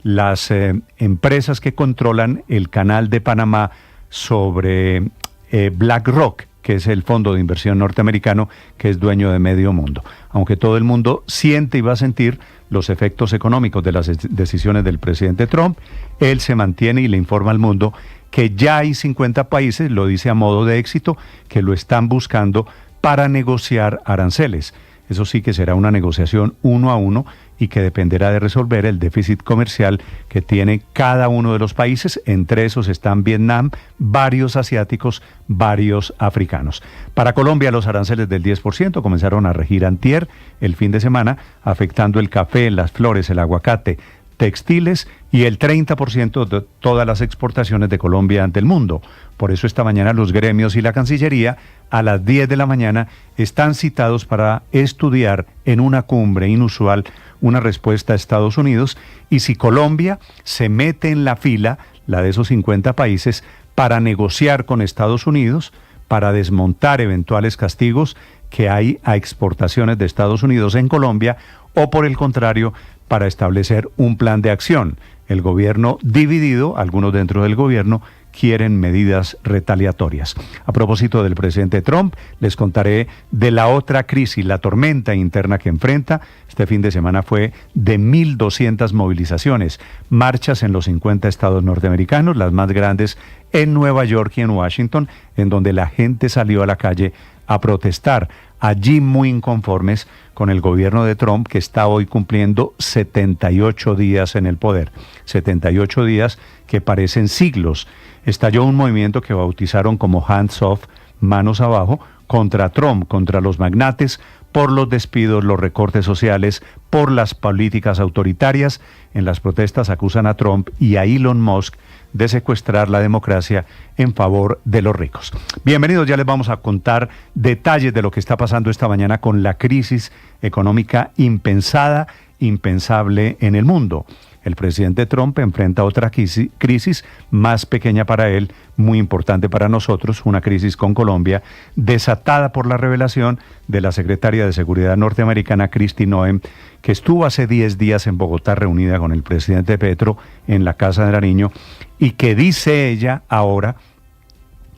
las empresas que controlan el Canal de Panamá sobre BlackRock, que es el fondo de inversión norteamericano que es dueño de medio mundo. Aunque todo el mundo siente y va a sentir los efectos económicos de las decisiones del presidente Trump, él se mantiene y le informa al mundo que ya hay 50 países, lo dice a modo de éxito, que lo están buscando para negociar aranceles. Eso sí que será una negociación 1 a 1 y que dependerá de resolver el déficit comercial que tiene cada uno de los países. Entre esos están Vietnam, varios asiáticos, varios africanos. Para Colombia, los aranceles del 10% comenzaron a regir antier, el fin de semana, afectando el café, las flores, el aguacate, textiles y el 30% de todas las exportaciones de Colombia ante el mundo. Por eso esta mañana los gremios y la Cancillería a las 10 de la mañana están citados para estudiar en una cumbre inusual una respuesta a Estados Unidos, y si Colombia se mete en la fila, la de esos 50 países, para negociar con Estados Unidos, para desmontar eventuales castigos que hay a exportaciones de Estados Unidos en Colombia, o por el contrario, para establecer un plan de acción. El gobierno dividido, algunos dentro del gobierno, quieren medidas retaliatorias. A propósito del presidente Trump, les contaré de la otra crisis, la tormenta interna que enfrenta. Este fin de semana fue de 1.200 movilizaciones, marchas en los 50 estados norteamericanos, las más grandes en Nueva York y en Washington, en donde la gente salió a la calle a protestar, allí muy inconformes con el gobierno de Trump, que está hoy cumpliendo 78 días en el poder, 78 días que parecen siglos. Estalló un movimiento que bautizaron como Hands Off, manos abajo, contra Trump, contra los magnates, por los despidos, los recortes sociales, por las políticas autoritarias. En las protestas acusan a Trump y a Elon Musk de secuestrar la democracia en favor de los ricos. Bienvenidos, ya les vamos a contar detalles de lo que está pasando esta mañana con la crisis económica impensada, impensable en el mundo. El presidente Trump enfrenta otra crisis más pequeña para él, muy importante para nosotros, una crisis con Colombia, desatada por la revelación de la secretaria de Seguridad norteamericana, Kristi Noem, que estuvo hace 10 días en Bogotá reunida con el presidente Petro en la Casa de Nariño, y que dice ella ahora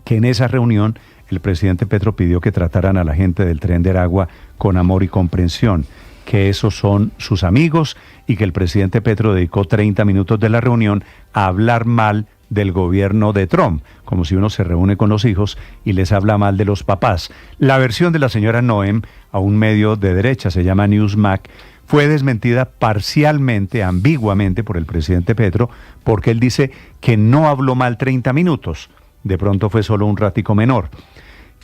que en esa reunión el presidente Petro pidió que trataran a la gente del Tren de Aragua con amor y comprensión, que esos son sus amigos, y que el presidente Petro dedicó 30 minutos de la reunión a hablar mal del gobierno de Trump, como si uno se reúne con los hijos y les habla mal de los papás. La versión de la señora Noem a un medio de derecha, se llama Newsmax, fue desmentida parcialmente, ambiguamente por el presidente Petro, porque él dice que no habló mal 30 minutos, de pronto fue solo un ratico menor,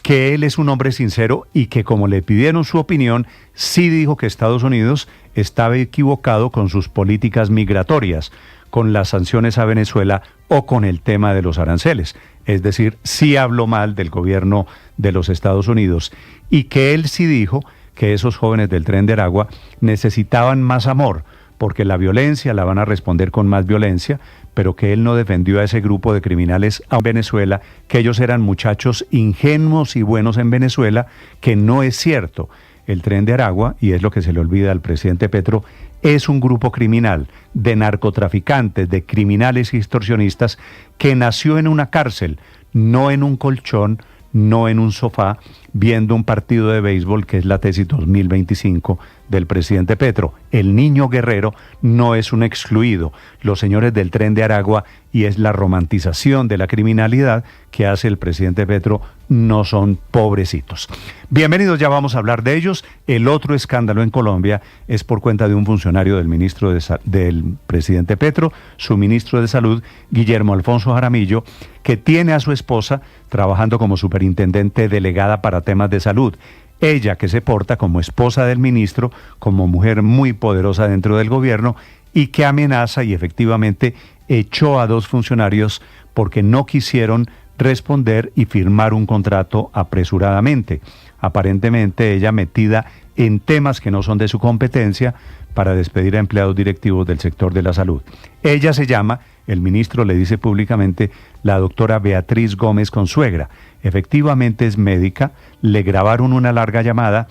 que él es un hombre sincero y que, como le pidieron su opinión, sí dijo que Estados Unidos estaba equivocado con sus políticas migratorias, con las sanciones a Venezuela o con el tema de los aranceles. Es decir, sí habló mal del gobierno de los Estados Unidos, y que él sí dijo que esos jóvenes del Tren de Aragua necesitaban más amor, porque la violencia la van a responder con más violencia, pero que él no defendió a ese grupo de criminales en Venezuela, que ellos eran muchachos ingenuos y buenos en Venezuela, que no es cierto. El Tren de Aragua, y es lo que se le olvida al presidente Petro, es un grupo criminal de narcotraficantes, de criminales y extorsionistas, que nació en una cárcel, no en un colchón, no en un sofá, viendo un partido de béisbol, que es la tesis 2025 del presidente Petro. El niño guerrero no es un excluido. Los señores del Tren de Aragua, y es la romantización de la criminalidad que hace el presidente Petro, no son pobrecitos. Bienvenidos, ya vamos a hablar de ellos. El otro escándalo en Colombia es por cuenta de un funcionario del presidente Petro, su ministro de Salud, Guillermo Alfonso Jaramillo, que tiene a su esposa trabajando como superintendente delegada para temas de salud. Ella, que se porta como esposa del ministro, como mujer muy poderosa dentro del gobierno, y que amenaza y efectivamente echó a 2 funcionarios porque no quisieron responder y firmar un contrato apresuradamente. Aparentemente ella metida en temas que no son de su competencia para despedir a empleados directivos del sector de la salud. Ella se llama, el ministro le dice públicamente, la doctora Beatriz Gómez Consuegra. Efectivamente es médica, le grabaron una larga llamada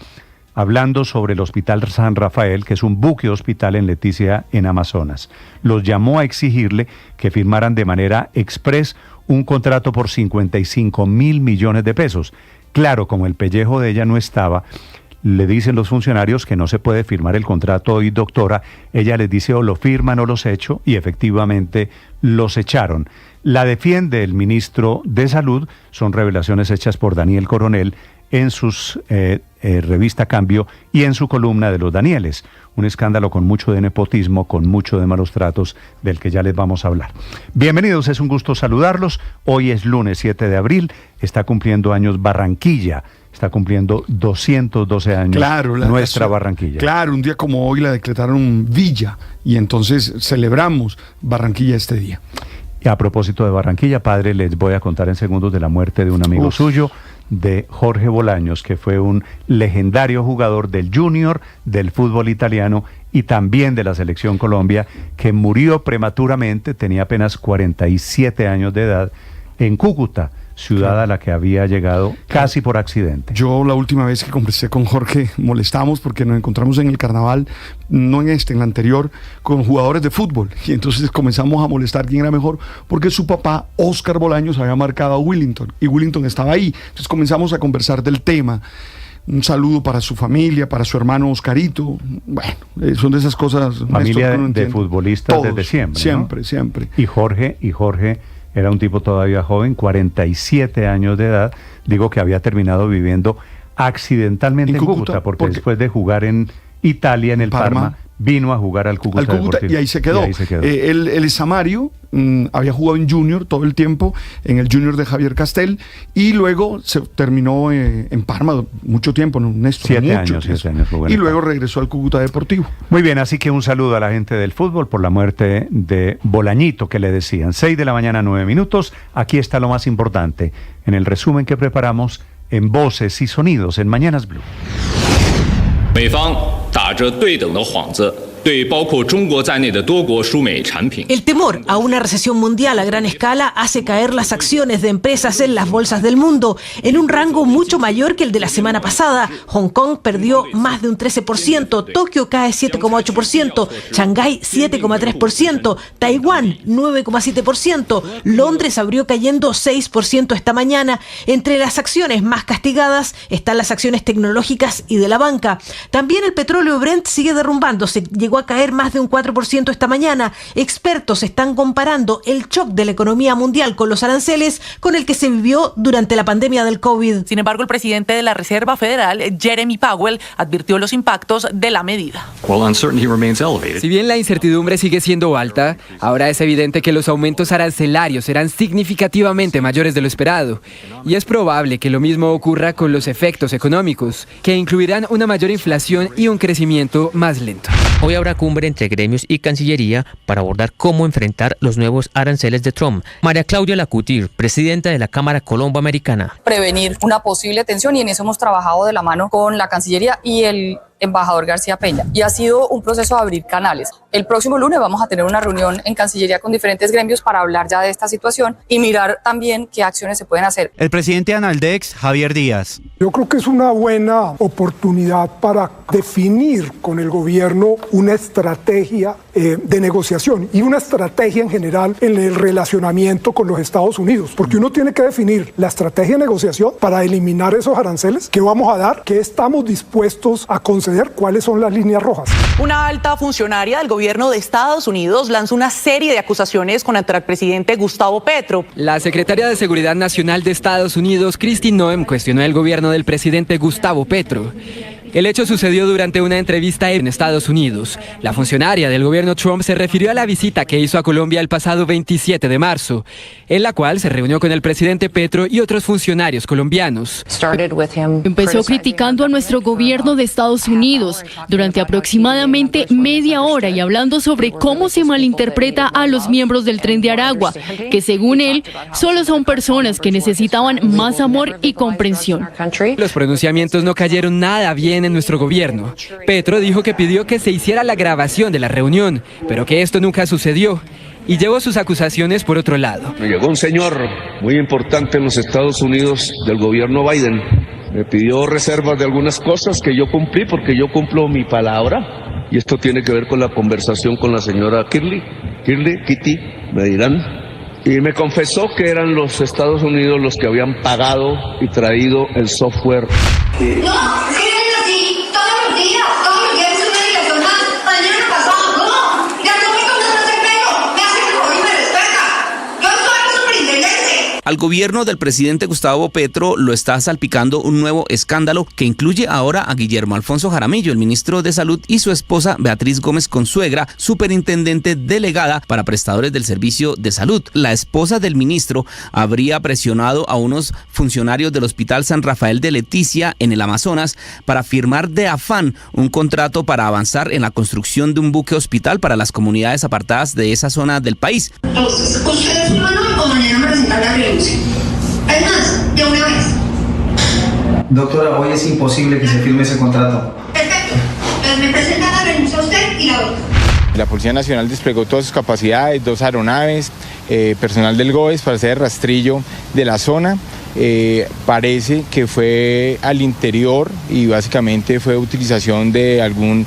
hablando sobre el Hospital San Rafael, que es un buque hospital en Leticia, en Amazonas. Los llamó a exigirle que firmaran de manera express un contrato por 55.000 millones de pesos. Claro, como el pellejo de ella no estaba, le dicen los funcionarios que no se puede firmar el contrato hoy, doctora. Ella les dice o lo firman o los echo, y efectivamente los echaron. La defiende el ministro de Salud, son revelaciones hechas por Daniel Coronel en sus revista Cambio y en su columna de los Danieles. Un escándalo con mucho de nepotismo, con mucho de malos tratos, del que ya les vamos a hablar. Bienvenidos, es un gusto saludarlos. Hoy es lunes 7 de abril, está cumpliendo años Barranquilla. Está cumpliendo 212 años, claro, nuestra Barranquilla. Claro, un día como hoy la decretaron villa, y entonces celebramos Barranquilla este día. Y a propósito de Barranquilla, padre, les voy a contar en segundos de la muerte de un amigo suyo, de Jorge Bolaños, que fue un legendario jugador del Junior, del fútbol italiano y también de la Selección Colombia, que murió prematuramente, tenía apenas 47 años de edad, en Cúcuta, ciudad a la que había llegado casi por accidente. Yo la última vez que conversé con Jorge molestamos porque nos encontramos en el carnaval, no en este, en el anterior, con jugadores de fútbol, y entonces comenzamos a molestar quién era mejor, porque su papá, Óscar Bolaños, había marcado a Willington, y Willington estaba ahí. Entonces comenzamos a conversar del tema. Un saludo para su familia, para su hermano Oscarito. Bueno, son de esas cosas. Familia de futbolistas. Todos, desde siempre, siempre, ¿no? Siempre. Y Jorge era un tipo todavía joven, 47 años de edad, digo que había terminado viviendo accidentalmente en Cúcuta, porque después de jugar en Italia, en el Parma, vino a jugar al Cúcuta y ahí se quedó. Él es samario, había jugado en Junior todo el tiempo, en el Junior de Javier Castel, y luego se terminó en Parma mucho tiempo, Néstor, 7 años jugó y luego regresó al Cúcuta Deportivo. Muy bien, así que un saludo a la gente del fútbol por la muerte de Bolañito, que le decían. 6 de la mañana, 9 minutos. Aquí está lo más importante en el resumen que preparamos en Voces y Sonidos en Mañanas Blue. 美方打着对等的幌子，对包括中国在内的多国输美产品。 El temor a una recesión mundial a gran escala hace caer las acciones de empresas en las bolsas del mundo en un rango mucho mayor que el de la semana pasada. Hong Kong perdió más de un 13%, Tokio cae 7,8%, Shanghái 7,3%, Taiwán 9,7%, Londres abrió cayendo 6% esta mañana. Entre las acciones más castigadas están las acciones tecnológicas y de la banca. También el petróleo Brent sigue derrumbándose, llegó a caer más de un 4% esta mañana. Expertos están comparando el shock de la economía mundial con los aranceles con el que se vivió durante la pandemia del COVID. Sin embargo, el presidente de la Reserva Federal, Jeremy Powell, advirtió los impactos de la medida. Si bien la incertidumbre sigue siendo alta, ahora es evidente que los aumentos arancelarios serán significativamente mayores de lo esperado. Y es probable que lo mismo ocurra con los efectos económicos, que incluirán una mayor inflación y un crecimiento más lento. Hoy habrá cumbre entre gremios y Cancillería para abordar cómo enfrentar los nuevos aranceles de Trump. María Claudia Lacutir, presidenta de la Cámara Colombo-Americana. Prevenir una posible tensión, y en eso hemos trabajado de la mano con la Cancillería y el embajador García Peña. Y ha sido un proceso de abrir canales. El próximo lunes vamos a tener una reunión en Cancillería con diferentes gremios para hablar ya de esta situación y mirar también qué acciones se pueden hacer. El presidente de Analdex, Javier Díaz. Yo creo que es una buena oportunidad para definir con el gobierno una estrategia de negociación y una estrategia en general en el relacionamiento con los Estados Unidos, porque uno tiene que definir la estrategia de negociación para eliminar esos aranceles, qué vamos a dar, qué estamos dispuestos a conceder, cuáles son las líneas rojas. Una alta funcionaria del gobierno de Estados Unidos lanzó una serie de acusaciones contra el presidente Gustavo Petro. La secretaria de Seguridad Nacional de Estados Unidos, Kristi Noem, cuestionó el gobierno del presidente Gustavo Petro. El hecho sucedió durante una entrevista en Estados Unidos. La funcionaria del gobierno Trump se refirió a la visita que hizo a Colombia el pasado 27 de marzo, en la cual se reunió con el presidente Petro y otros funcionarios colombianos. Empezó criticando a nuestro gobierno de Estados Unidos durante aproximadamente media hora y hablando sobre cómo se malinterpreta a los miembros del Tren de Aragua, que según él solo son personas que necesitaban más amor y comprensión. Los pronunciamientos no cayeron nada bien en nuestro gobierno. Petro dijo que pidió que se hiciera la grabación de la reunión, pero que esto nunca sucedió, y llevó sus acusaciones por otro lado. Me llegó un señor muy importante en los Estados Unidos del gobierno Biden. Me pidió reservas de algunas cosas que yo cumplí porque yo cumplo mi palabra, y esto tiene que ver con la conversación con la señora Kitty, me dirán, y me confesó que eran los Estados Unidos los que habían pagado y traído el software. No, es que vienen así todos los días es una dirección más. Mañana pasado, no, ya no me conoces el pelo, me hace el favor y me respeta. Yo soy superintendente. Al gobierno del presidente Gustavo Petro lo está salpicando un nuevo escándalo que incluye ahora a Guillermo Alfonso Jaramillo, el ministro de Salud, y su esposa Beatriz Gómez Consuegra, superintendente delegada para prestadores del servicio de salud. La esposa del ministro habría presionado a unos funcionarios del Hospital San Rafael de Leticia en el Amazonas para firmar de afán un contrato para avanzar en la construcción de un buque hospital para las comunidades apartadas de esa zona del país. Entonces, ustedes firman hoy o mañana me presentan la renuncia. Es más, de una vez. Doctora, hoy es imposible que se firme ese contrato. Perfecto. Entonces me presentan la renuncia a usted y la otra. La Policía Nacional desplegó todas sus capacidades, 2 aeronaves, personal del GOES para hacer el rastrillo de la zona. Parece que fue al interior y básicamente fue utilización de algún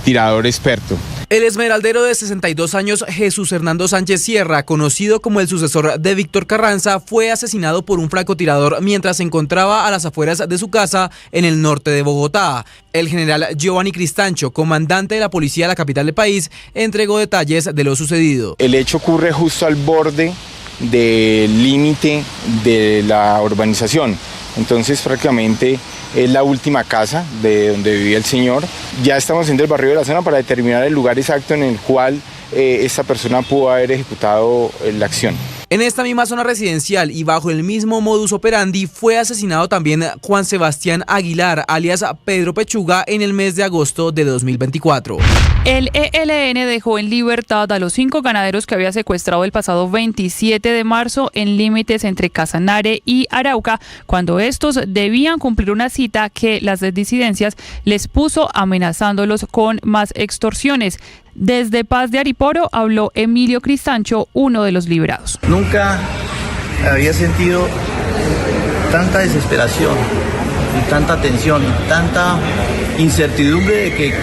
tirador experto. El esmeraldero de 62 años Jesús Hernando Sánchez Sierra, conocido como el sucesor de Víctor Carranza, fue asesinado por un francotirador mientras se encontraba a las afueras de su casa en el norte de Bogotá. El general Giovanni Cristancho, comandante de la policía de la capital del país, entregó detalles de lo sucedido. El hecho ocurre justo al borde del límite de la urbanización. Entonces prácticamente es la última casa de donde vivía el señor. Ya estamos haciendo el barrido de la zona para determinar el lugar exacto en el cual esta persona pudo haber ejecutado la acción. En esta misma zona residencial y bajo el mismo modus operandi fue asesinado también Juan Sebastián Aguilar, alias Pedro Pechuga, en el mes de agosto de 2024. El ELN dejó en libertad a los 5 ganaderos que había secuestrado el pasado 27 de marzo en límites entre Casanare y Arauca, cuando estos debían cumplir una cita que las disidencias les puso amenazándolos con más extorsiones. Desde Paz de Ariporo habló Emilio Cristancho, uno de los liberados. Nunca había sentido tanta desesperación y tanta tensión y tanta incertidumbre de que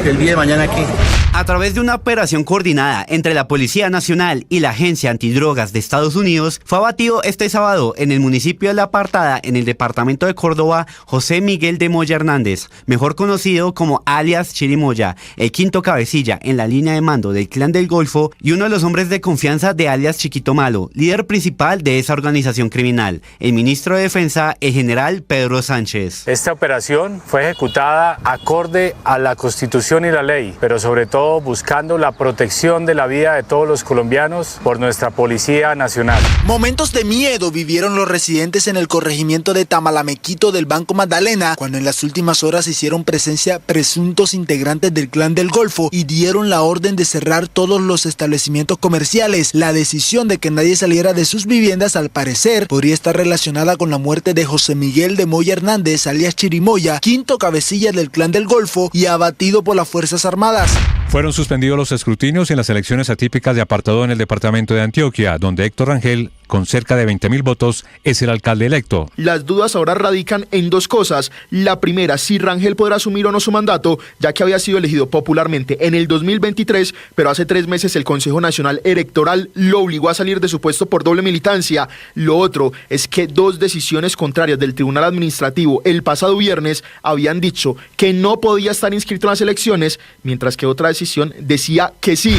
el día de mañana ¿qué? A través de una operación coordinada entre la Policía Nacional y la Agencia Antidrogas de Estados Unidos, fue abatido este sábado en el municipio de La Apartada, en el departamento de Córdoba, José Miguel de Moya Hernández, mejor conocido como alias Chirimoya, el quinto cabecilla en la línea de mando del Clan del Golfo y uno de los hombres de confianza de alias Chiquito Malo, líder principal de esa organización criminal, el ministro de Defensa, el general Pedro Sánchez. Esta operación fue ejecutada acorde a la Constitución y la ley, pero sobre todo buscando la protección de la vida de todos los colombianos por nuestra Policía Nacional. Momentos de miedo vivieron los residentes en el corregimiento de Tamalamequito del Banco Magdalena, cuando en las últimas horas hicieron presencia presuntos integrantes del Clan del Golfo y dieron la orden de cerrar todos los establecimientos comerciales. La decisión de que nadie saliera de sus viviendas, al parecer, podría estar relacionada con la muerte de José Miguel de Moya Hernández, alias Chirimoya, quinto cabecilla del Clan del Golfo y abatido por las Fuerzas Armadas. Fueron suspendidos los escrutinios en las elecciones atípicas de apartado en el departamento de Antioquia, donde Héctor Rangel, con cerca de 20.000 votos, es el alcalde electo. Las dudas ahora radican en dos cosas. La primera, si Rangel podrá asumir o no su mandato, ya que había sido elegido popularmente en el 2023, pero hace 3 meses el Consejo Nacional Electoral lo obligó a salir de su puesto por doble militancia. Lo otro es que 2 decisiones contrarias del Tribunal Administrativo el pasado viernes habían dicho que no podía estar inscrito en las elecciones, mientras que otra decisión decía que sí.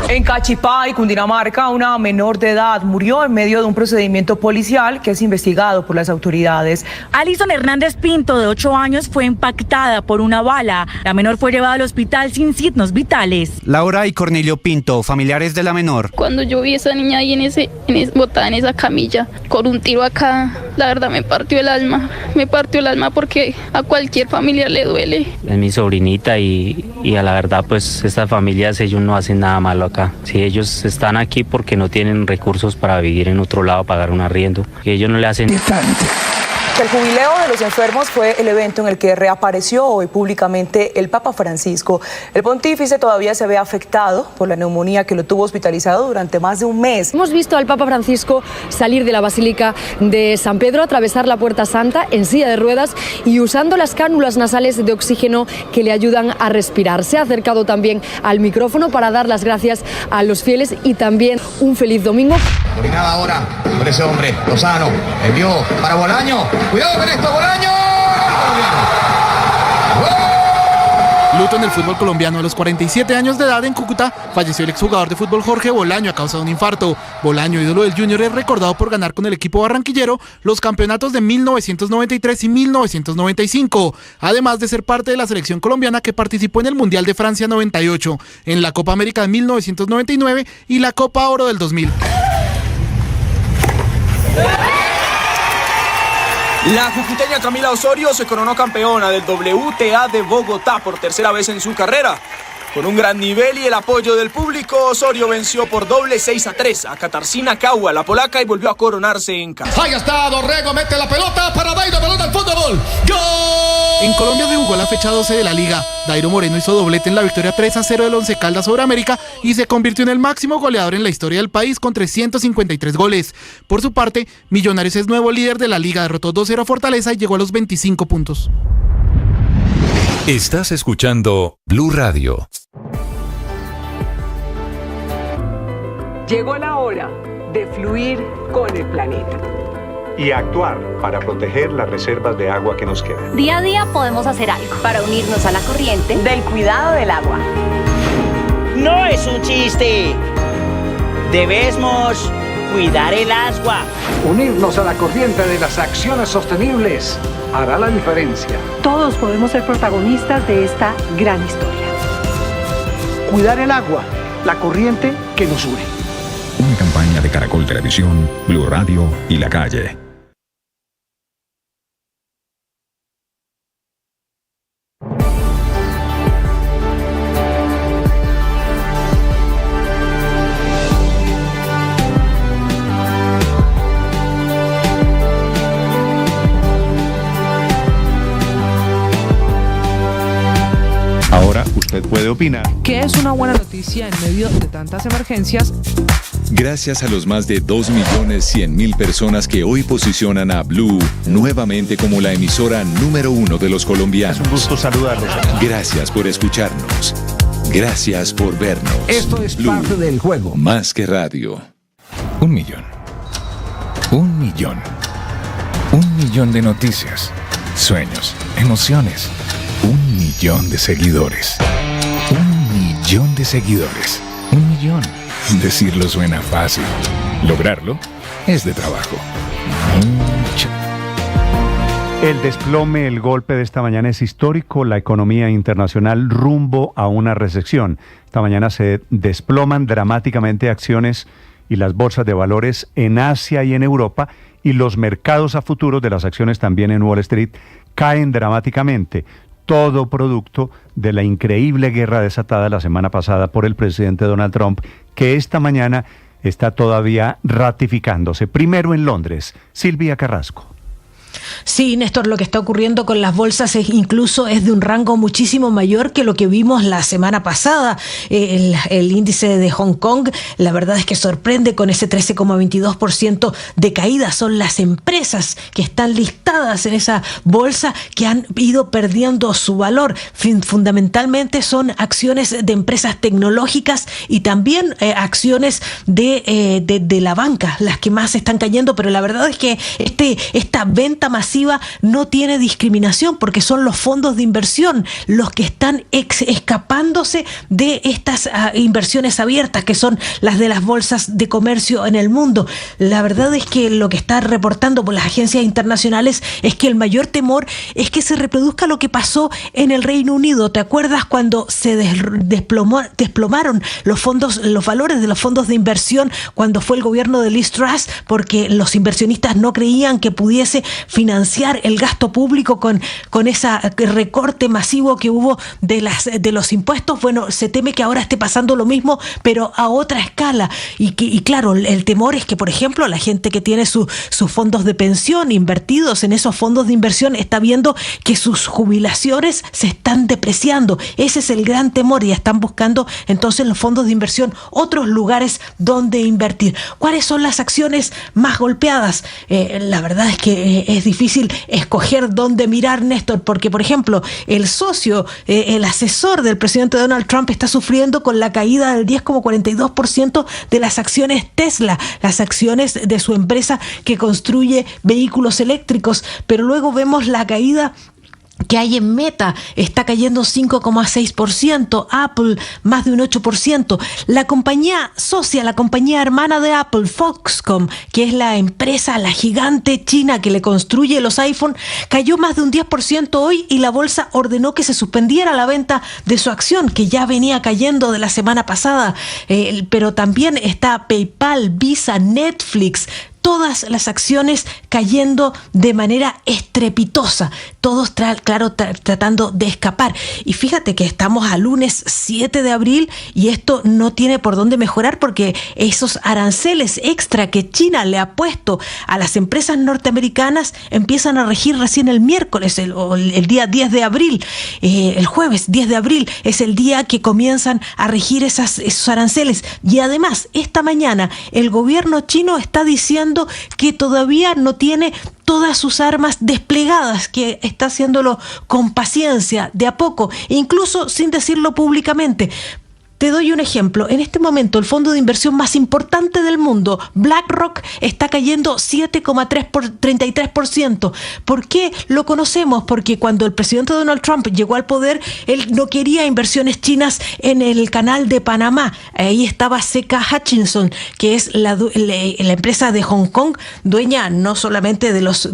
En Cachipá y Cundinamarca, una menor de edad murió en medio de un procedimiento policial que es investigado por las autoridades. Alison Hernández Pinto, de 8 años, fue impactada por una bala. La menor fue llevada al hospital sin signos vitales. Laura y Cornelio Pinto, familiares de la menor. Cuando yo vi a esa niña ahí botada en esa camilla, con un tiro acá, la verdad me partió el alma. Me partió el alma porque a cualquier familiar le duele. Es mi sobrinita y a la verdad, pues estas familias, ellos no hacen nada malo acá. Si ellos están aquí porque no tienen recursos para vivir en otro lado, pagar un arriendo, que ellos no le hacen. El jubileo de los enfermos fue el evento en el que reapareció hoy públicamente el Papa Francisco. El pontífice todavía se ve afectado por la neumonía que lo tuvo hospitalizado durante más de un mes. Hemos visto al Papa Francisco salir de la Basílica de San Pedro, atravesar la Puerta Santa en silla de ruedas y usando las cánulas nasales de oxígeno que le ayudan a respirar. Se ha acercado también al micrófono para dar las gracias a los fieles y también un feliz domingo. Coordinada ahora por ese hombre, Lozano, envió para Bolaño. ¡Cuidado con esto, Bolaño! Luto en el fútbol colombiano. A los 47 años de edad en Cúcuta falleció el exjugador de fútbol Jorge Bolaño a causa de un infarto. Bolaño, ídolo del Junior, es recordado por ganar con el equipo barranquillero los campeonatos de 1993 y 1995, además de ser parte de la selección colombiana que participó en el Mundial de Francia 98, en la Copa América de 1999 y la Copa Oro del 2000. La jucuteña Camila Osorio se coronó campeona del WTA de Bogotá por tercera vez en su carrera. Con un gran nivel y el apoyo del público, Osorio venció por doble 6-3 a Katarzyna Kaua, la polaca, y volvió a coronarse en casa. Ahí está Dorrego, mete la pelota para Dairo, pelota al fondo, gol. ¡Gol! En Colombia se jugó la fecha 12 de la Liga. Dairo Moreno hizo doblete en la victoria 3-0 del Once Caldas sobre América y se convirtió en el máximo goleador en la historia del país con 353 goles. Por su parte, Millonarios es nuevo líder de la Liga, derrotó 2-0 a Fortaleza y llegó a los 25 puntos. Estás escuchando Blue Radio. Llegó la hora de fluir con el planeta y actuar para proteger las reservas de agua que nos quedan. Día a día podemos hacer algo para unirnos a la corriente del cuidado del agua. No es un chiste. Debemos cuidar el agua. Unirnos a la corriente de las acciones sostenibles hará la diferencia. Todos podemos ser protagonistas de esta gran historia. Cuidar el agua, la corriente que nos une. Una campaña de Caracol Televisión, Blue Radio y La Calle. Ahora usted puede opinar. ¿Qué es una buena noticia en medio de tantas emergencias? Gracias a los más de 2.100.000 personas que hoy posicionan a Blue nuevamente como la emisora número 1 de los colombianos. Es un gusto saludarlos. Gracias por escucharnos. Gracias por vernos. Esto es Blue, parte del juego. Más que radio. 1 millón. 1 millón. 1 millón de noticias, sueños, emociones. 1 millón de seguidores. 1 millón de seguidores. 1 millón. Decirlo suena fácil. Lograrlo es de trabajo. Mucho. El desplome, el golpe de esta mañana es histórico. La economía internacional rumbo a una recesión. Esta mañana se desploman dramáticamente acciones y las bolsas de valores en Asia y en Europa, y los mercados a futuros de las acciones también en Wall Street caen dramáticamente. Todo producto de la increíble guerra desatada la semana pasada por el presidente Donald Trump, que esta mañana está todavía ratificándose. Primero en Londres, Silvia Carrasco. Sí, Néstor, lo que está ocurriendo con las bolsas incluso es de un rango muchísimo mayor que lo que vimos la semana pasada. El índice de Hong Kong, la verdad es que sorprende con ese 13,22% de caída. Son las empresas que están listadas en esa bolsa que han ido perdiendo su valor. Fundamentalmente son acciones de empresas tecnológicas y también acciones de la banca, las que más están cayendo, pero la verdad es que esta venta masiva no tiene discriminación, porque son los fondos de inversión los que están escapándose de estas inversiones abiertas, que son las de las bolsas de comercio en el mundo. La verdad es que lo que está reportando por las agencias internacionales es que el mayor temor es que se reproduzca lo que pasó en el Reino Unido. ¿Te acuerdas cuando se desplomaron los valores de los fondos de inversión cuando fue el gobierno de Liz Truss, porque los inversionistas no creían que pudiese financiar el gasto público con ese recorte masivo que hubo de los impuestos? Bueno, se teme que ahora esté pasando lo mismo, pero a otra escala. Y claro, el temor es que, por ejemplo, la gente que tiene sus fondos de pensión invertidos en esos fondos de inversión está viendo que sus jubilaciones se están depreciando. Ese es el gran temor, y están buscando entonces los fondos de inversión otros lugares donde invertir. ¿Cuáles son las acciones más golpeadas? La verdad es que es difícil escoger dónde mirar, Néstor, porque, por ejemplo, el socio, el asesor del presidente Donald Trump está sufriendo con la caída del 10,42% de las acciones Tesla, las acciones de su empresa que construye vehículos eléctricos, pero luego vemos la caída que hay en Meta, está cayendo 5,6%, Apple más de un 8%, la compañía socia, la compañía hermana de Apple, Foxconn, que es la empresa, la gigante china que le construye los iPhone, cayó más de un 10% hoy, y la bolsa ordenó que se suspendiera la venta de su acción, que ya venía cayendo de la semana pasada. Pero también está PayPal, Visa, Netflix, todas las acciones cayendo de manera estrepitosa, todos tratando de escapar. Y fíjate que estamos a lunes 7 de abril y esto no tiene por dónde mejorar, porque esos aranceles extra que China le ha puesto a las empresas norteamericanas empiezan a regir recién el miércoles, el día 10 de abril, el jueves 10 de abril es el día que comienzan a regir esos aranceles. Y además, esta mañana el gobierno chino está diciendo que todavía no tiene todas sus armas desplegadas, que está haciéndolo con paciencia, de a poco, incluso sin decirlo públicamente. Te doy un ejemplo. En este momento, el fondo de inversión más importante del mundo, BlackRock, está cayendo 7,33%. ¿Por qué lo conocemos? Porque cuando el presidente Donald Trump llegó al poder, él no quería inversiones chinas en el canal de Panamá. Ahí estaba CK Hutchison, que es la empresa de Hong Kong, dueña no solamente de los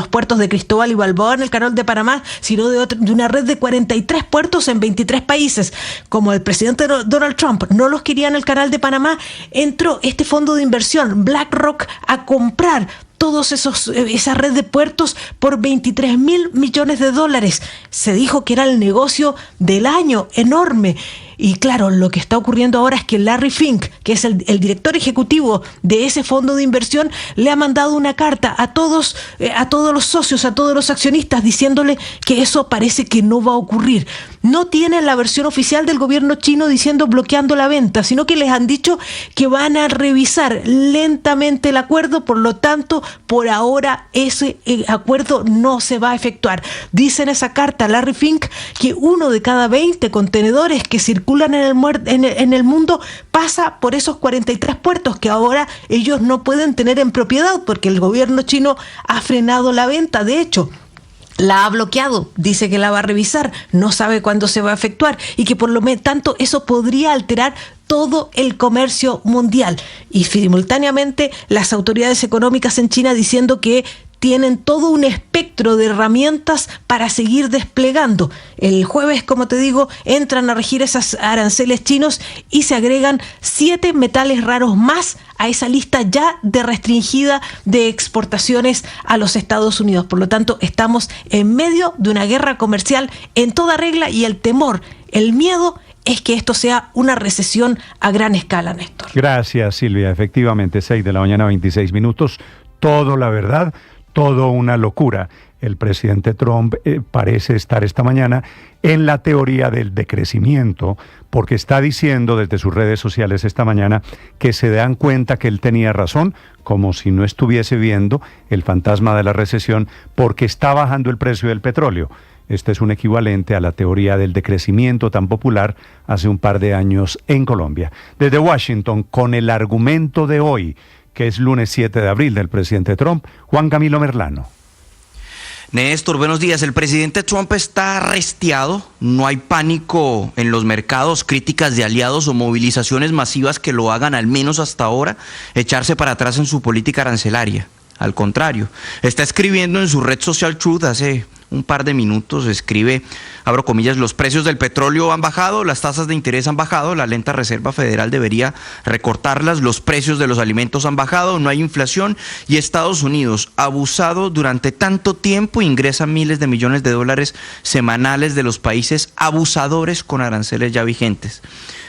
puertos de Cristóbal y Balboa en el canal de Panamá, sino de una red de 43 puertos en 23 países. Como el presidente Donald Trump no los quería en el canal de Panamá, entró este fondo de inversión, BlackRock, a comprar todos esa red de puertos por $23,000 millones. Se dijo que era el negocio del año, enorme. Y claro, lo que está ocurriendo ahora es que Larry Fink, que es el director ejecutivo de ese fondo de inversión, le ha mandado una carta a todos los socios, a todos los accionistas, diciéndole que eso parece que no va a ocurrir. No tienen la versión oficial del gobierno chino diciendo bloqueando la venta, sino que les han dicho que van a revisar lentamente el acuerdo. Por lo tanto, por ahora ese acuerdo no se va a efectuar. Dice en esa carta Larry Fink que 1 de cada 20 contenedores que circulan en el mundo pasa por esos 43 puertos que ahora ellos no pueden tener en propiedad, porque el gobierno chino ha frenado la venta. De hecho, la ha bloqueado, dice que la va a revisar, no sabe cuándo se va a efectuar, y que por lo tanto eso podría alterar todo el comercio mundial. Y simultáneamente las autoridades económicas en China diciendo que tienen todo un espectro de herramientas para seguir desplegando. El jueves, como te digo, entran a regir esos aranceles chinos y se agregan 7 metales raros más a esa lista ya de restringida de exportaciones a los Estados Unidos. Por lo tanto, estamos en medio de una guerra comercial en toda regla, y el temor, el miedo es que esto sea una recesión a gran escala, Néstor. Gracias, Silvia. Efectivamente, 6 de la mañana, 26 minutos. Todo, la verdad, todo una locura. El presidente Trump parece estar esta mañana en la teoría del decrecimiento, porque está diciendo desde sus redes sociales esta mañana que se dan cuenta que él tenía razón, como si no estuviese viendo el fantasma de la recesión, porque está bajando el precio del petróleo. Este es un equivalente a la teoría del decrecimiento tan popular hace un par de años en Colombia. Desde Washington, con el argumento de hoy, que es lunes 7 de abril, del presidente Trump, Juan Camilo Merlano. Néstor, buenos días. El presidente Trump está arrestiado, no hay pánico en los mercados, críticas de aliados o movilizaciones masivas que lo hagan, al menos hasta ahora, echarse para atrás en su política arancelaria. Al contrario, está escribiendo en su red social Truth hace un par de minutos, escribe, abro comillas, los precios del petróleo han bajado, las tasas de interés han bajado, la lenta Reserva Federal debería recortarlas, los precios de los alimentos han bajado, no hay inflación, y Estados Unidos, abusado durante tanto tiempo, ingresa miles de millones de dólares semanales de los países abusadores con aranceles ya vigentes.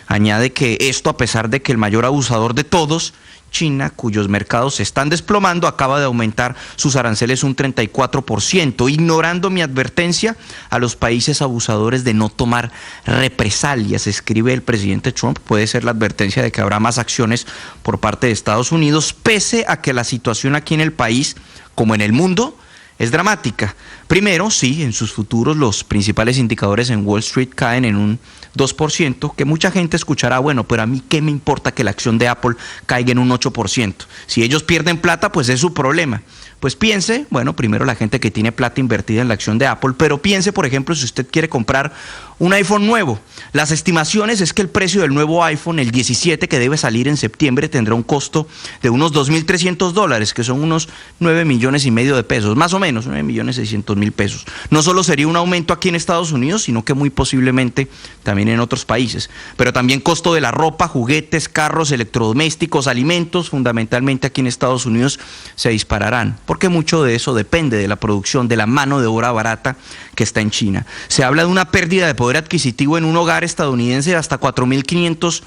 Añade que esto, a pesar de que el mayor abusador de todos, China, cuyos mercados se están desplomando, acaba de aumentar sus aranceles un 34%, ignorando mi advertencia a los países abusadores de no tomar represalias, escribe el presidente Trump. Puede ser la advertencia de que habrá más acciones por parte de Estados Unidos, pese a que la situación aquí en el país, como en el mundo, es dramática. Primero, sí, en sus futuros los principales indicadores en Wall Street caen en un 2%, que mucha gente escuchará, bueno, pero a mí qué me importa que la acción de Apple caiga en un 8%. Si ellos pierden plata, pues es su problema. pues piense, bueno, primero la gente que tiene plata invertida en la acción de Apple, pero piense, por ejemplo, si usted quiere comprar un iPhone nuevo. Las estimaciones es que el precio del nuevo iPhone, el 17, que debe salir en septiembre, tendrá un costo de unos $2.300, que son unos 9,5 millones de pesos, más o menos, 9,6 pesos. No solo sería un aumento aquí en Estados Unidos, sino que muy posiblemente también en otros países. Pero también costo de la ropa, juguetes, carros, electrodomésticos, alimentos, fundamentalmente aquí en Estados Unidos, se dispararán, porque mucho de eso depende de la producción, de la mano de obra barata que está en China. Se habla de una pérdida de poder adquisitivo en un hogar estadounidense de hasta $4.500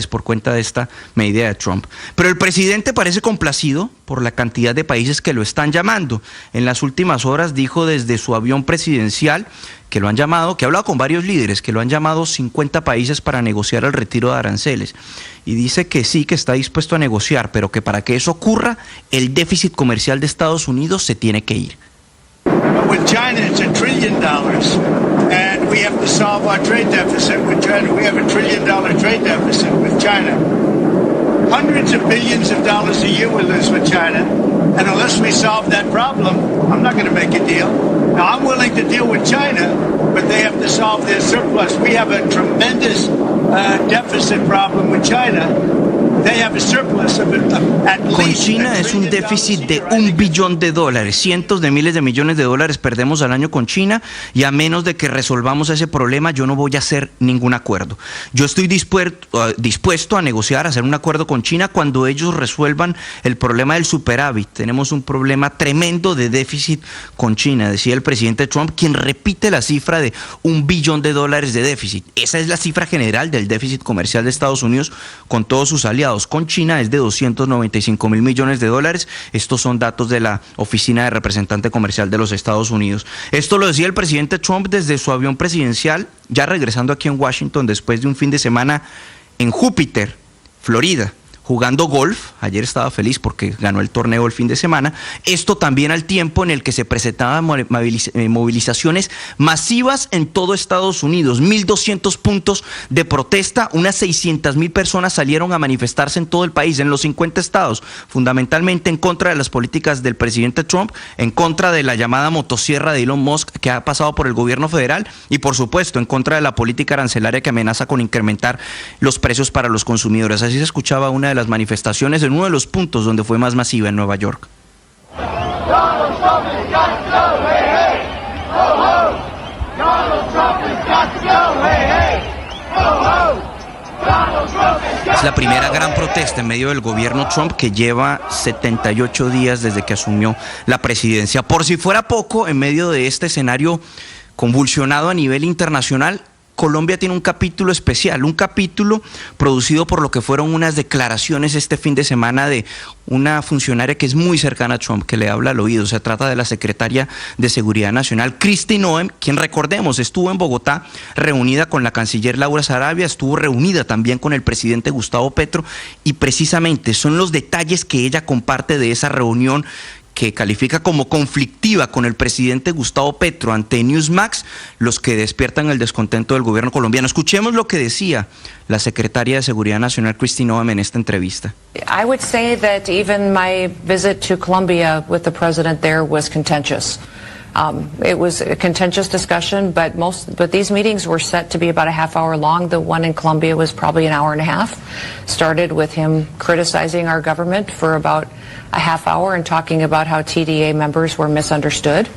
por cuenta de esta medida de Trump. Pero el presidente parece complacido por la cantidad de países que lo están llamando. En las últimas horas dijo desde su avión presidencial que lo han llamado, que ha hablado con varios líderes, que lo han llamado 50 países para negociar el retiro de aranceles. Y dice que sí, que está dispuesto a negociar, pero que para que eso ocurra, el déficit comercial de Estados Unidos se tiene que ir. With China, it's $1 trillion, and we have to solve our trade deficit with China. We have $1 trillion trade deficit with China. Hundreds of billions of dollars a year we lose with China, and unless we solve that problem, I'm not going to make a deal. Now, I'm willing to deal with China, but they have to solve their surplus. We have a tremendous deficit problem with China. Con China es un déficit de $1 billón, cientos de miles de millones de dólares perdemos al año con China, y a menos de que resolvamos ese problema yo no voy a hacer ningún acuerdo. Yo estoy dispuesto a negociar, a hacer un acuerdo con China cuando ellos resuelvan el problema del superávit. Tenemos un problema tremendo de déficit con China, decía el presidente Trump, quien repite la cifra de $1 billón de déficit. Esa es la cifra general del déficit comercial de Estados Unidos con todos sus aliados. Con China es de $295 mil millones. Estos son datos de la Oficina de Representante Comercial de los Estados Unidos. Esto lo decía el presidente Trump desde su avión presidencial, ya regresando aquí en Washington después de un fin de semana en Júpiter, Florida, jugando golf. Ayer estaba feliz porque ganó el torneo el fin de semana. Esto también al tiempo en el que se presentaban movilizaciones masivas en todo Estados Unidos. 1.200 puntos de protesta, unas 600,000 personas salieron a manifestarse en todo el país, en los 50 estados, fundamentalmente en contra de las políticas del presidente Trump, en contra de la llamada motosierra de Elon Musk que ha pasado por el gobierno federal y, por supuesto, en contra de la política arancelaria que amenaza con incrementar los precios para los consumidores. Así se escuchaba una de las manifestaciones en uno de los puntos donde fue más masiva en Nueva York. Es la primera gran protesta en medio del gobierno Trump, que lleva 78 días desde que asumió la presidencia. Por si fuera poco, en medio de este escenario convulsionado a nivel internacional, Colombia tiene un capítulo especial, un capítulo producido por lo que fueron unas declaraciones este fin de semana de una funcionaria que es muy cercana a Trump, que le habla al oído. Se trata de la secretaria de Seguridad Nacional, Kristi Noem, quien, recordemos, estuvo en Bogotá reunida con la canciller Laura Sarabia, estuvo reunida también con el presidente Gustavo Petro, y precisamente son los detalles que ella comparte de esa reunión, que califica como conflictiva con el presidente Gustavo Petro ante Newsmax, los que despiertan el descontento del gobierno colombiano. Escuchemos lo que decía la secretaria de Seguridad Nacional, Kristi Noem, en esta entrevista. I would say that even my visit to Colombia with the president there was contentious. It was a contentious discussion, but these meetings were set to be about a half hour long. The one in Colombia was probably an hour and a half. Started with him criticizing our government for about a half hour and talking about how TDA members were misunderstood.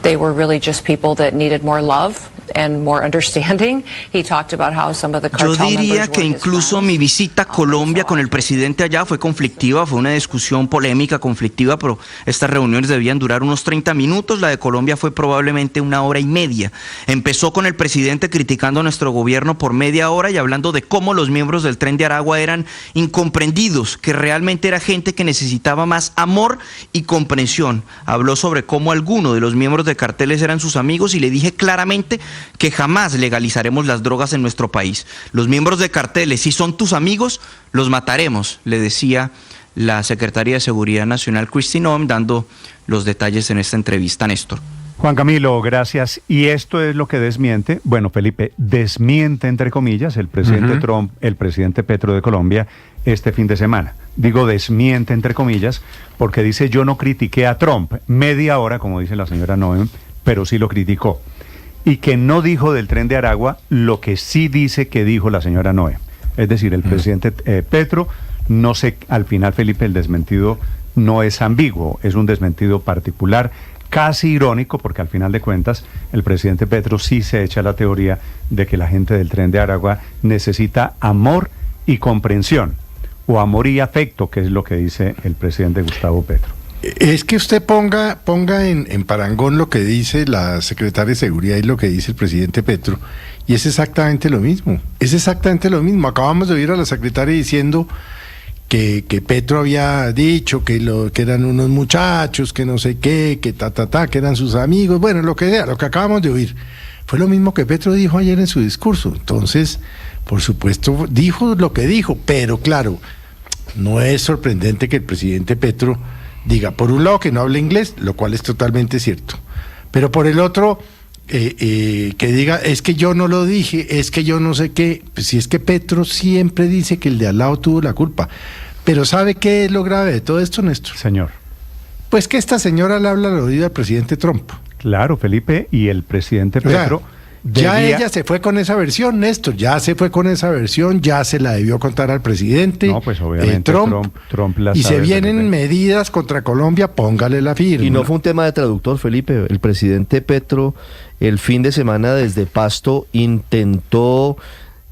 They were really just people that needed more love and more understanding. He talked about how some of the cartel Yo diría members que incluso mi visita a Colombia con el presidente allá fue conflictiva, fue una discusión polémica, conflictiva, pero estas reuniones debían durar unos 30 minutos. La de Colombia fue probablemente 1 hora y media. Empezó con el presidente criticando a nuestro gobierno por media hora y hablando de cómo los miembros del Tren de Aragua eran incomprendidos, que realmente era gente que necesitaba más amor y comprensión. Habló sobre cómo algunos de los miembros de carteles eran sus amigos, y le dije claramente que jamás legalizaremos las drogas en nuestro país. Los miembros de carteles, si son tus amigos, los mataremos, le decía la secretaria de Seguridad Nacional, Kristi Noem, dando los detalles en esta entrevista, Néstor. Juan Camilo, gracias. Y esto es lo que desmiente, bueno, Felipe, desmiente entre comillas el presidente Trump, el presidente Petro de Colombia este fin de semana. Digo desmiente entre comillas porque dice yo no critiqué a Trump media hora, como dice la señora Noem, pero sí lo criticó. Y que no dijo del Tren de Aragua lo que sí dice que dijo la señora Noem. Es decir, el presidente Petro, no sé, al final, Felipe, el desmentido no es ambiguo, es un desmentido particular, casi irónico, porque al final de cuentas el presidente Petro sí se echa la teoría de que la gente del Tren de Aragua necesita amor y comprensión, o amor y afecto, que es lo que dice el presidente Gustavo Petro. Es que usted ponga en parangón lo que dice la secretaria de Seguridad y lo que dice el presidente Petro, y es exactamente lo mismo. Acabamos de oír a la secretaria diciendo que Petro había dicho que eran unos muchachos, que no sé qué, que que eran sus amigos, bueno, lo que sea, lo que acabamos de oír. Fue lo mismo que Petro dijo ayer en su discurso. Entonces, por supuesto, dijo lo que dijo, pero claro, no es sorprendente que el presidente Petro diga, por un lado, que no habla inglés, lo cual es totalmente cierto, pero por el otro, que diga, es que yo no lo dije, es que yo no sé qué. Pues si es que Petro siempre dice que el de al lado tuvo la culpa. Pero ¿sabe qué es lo grave de todo esto, Néstor? Señor. Pues que esta señora le habla al oído al presidente Trump. Claro, Felipe, y el presidente Petro... Ya ella se fue con esa versión, Néstor, ya se la debió contar al presidente. No, pues obviamente Trump la y sabe se vienen medidas contra Colombia, póngale la firma. Y no fue un tema de traductor, Felipe. El presidente Petro el fin de semana desde Pasto intentó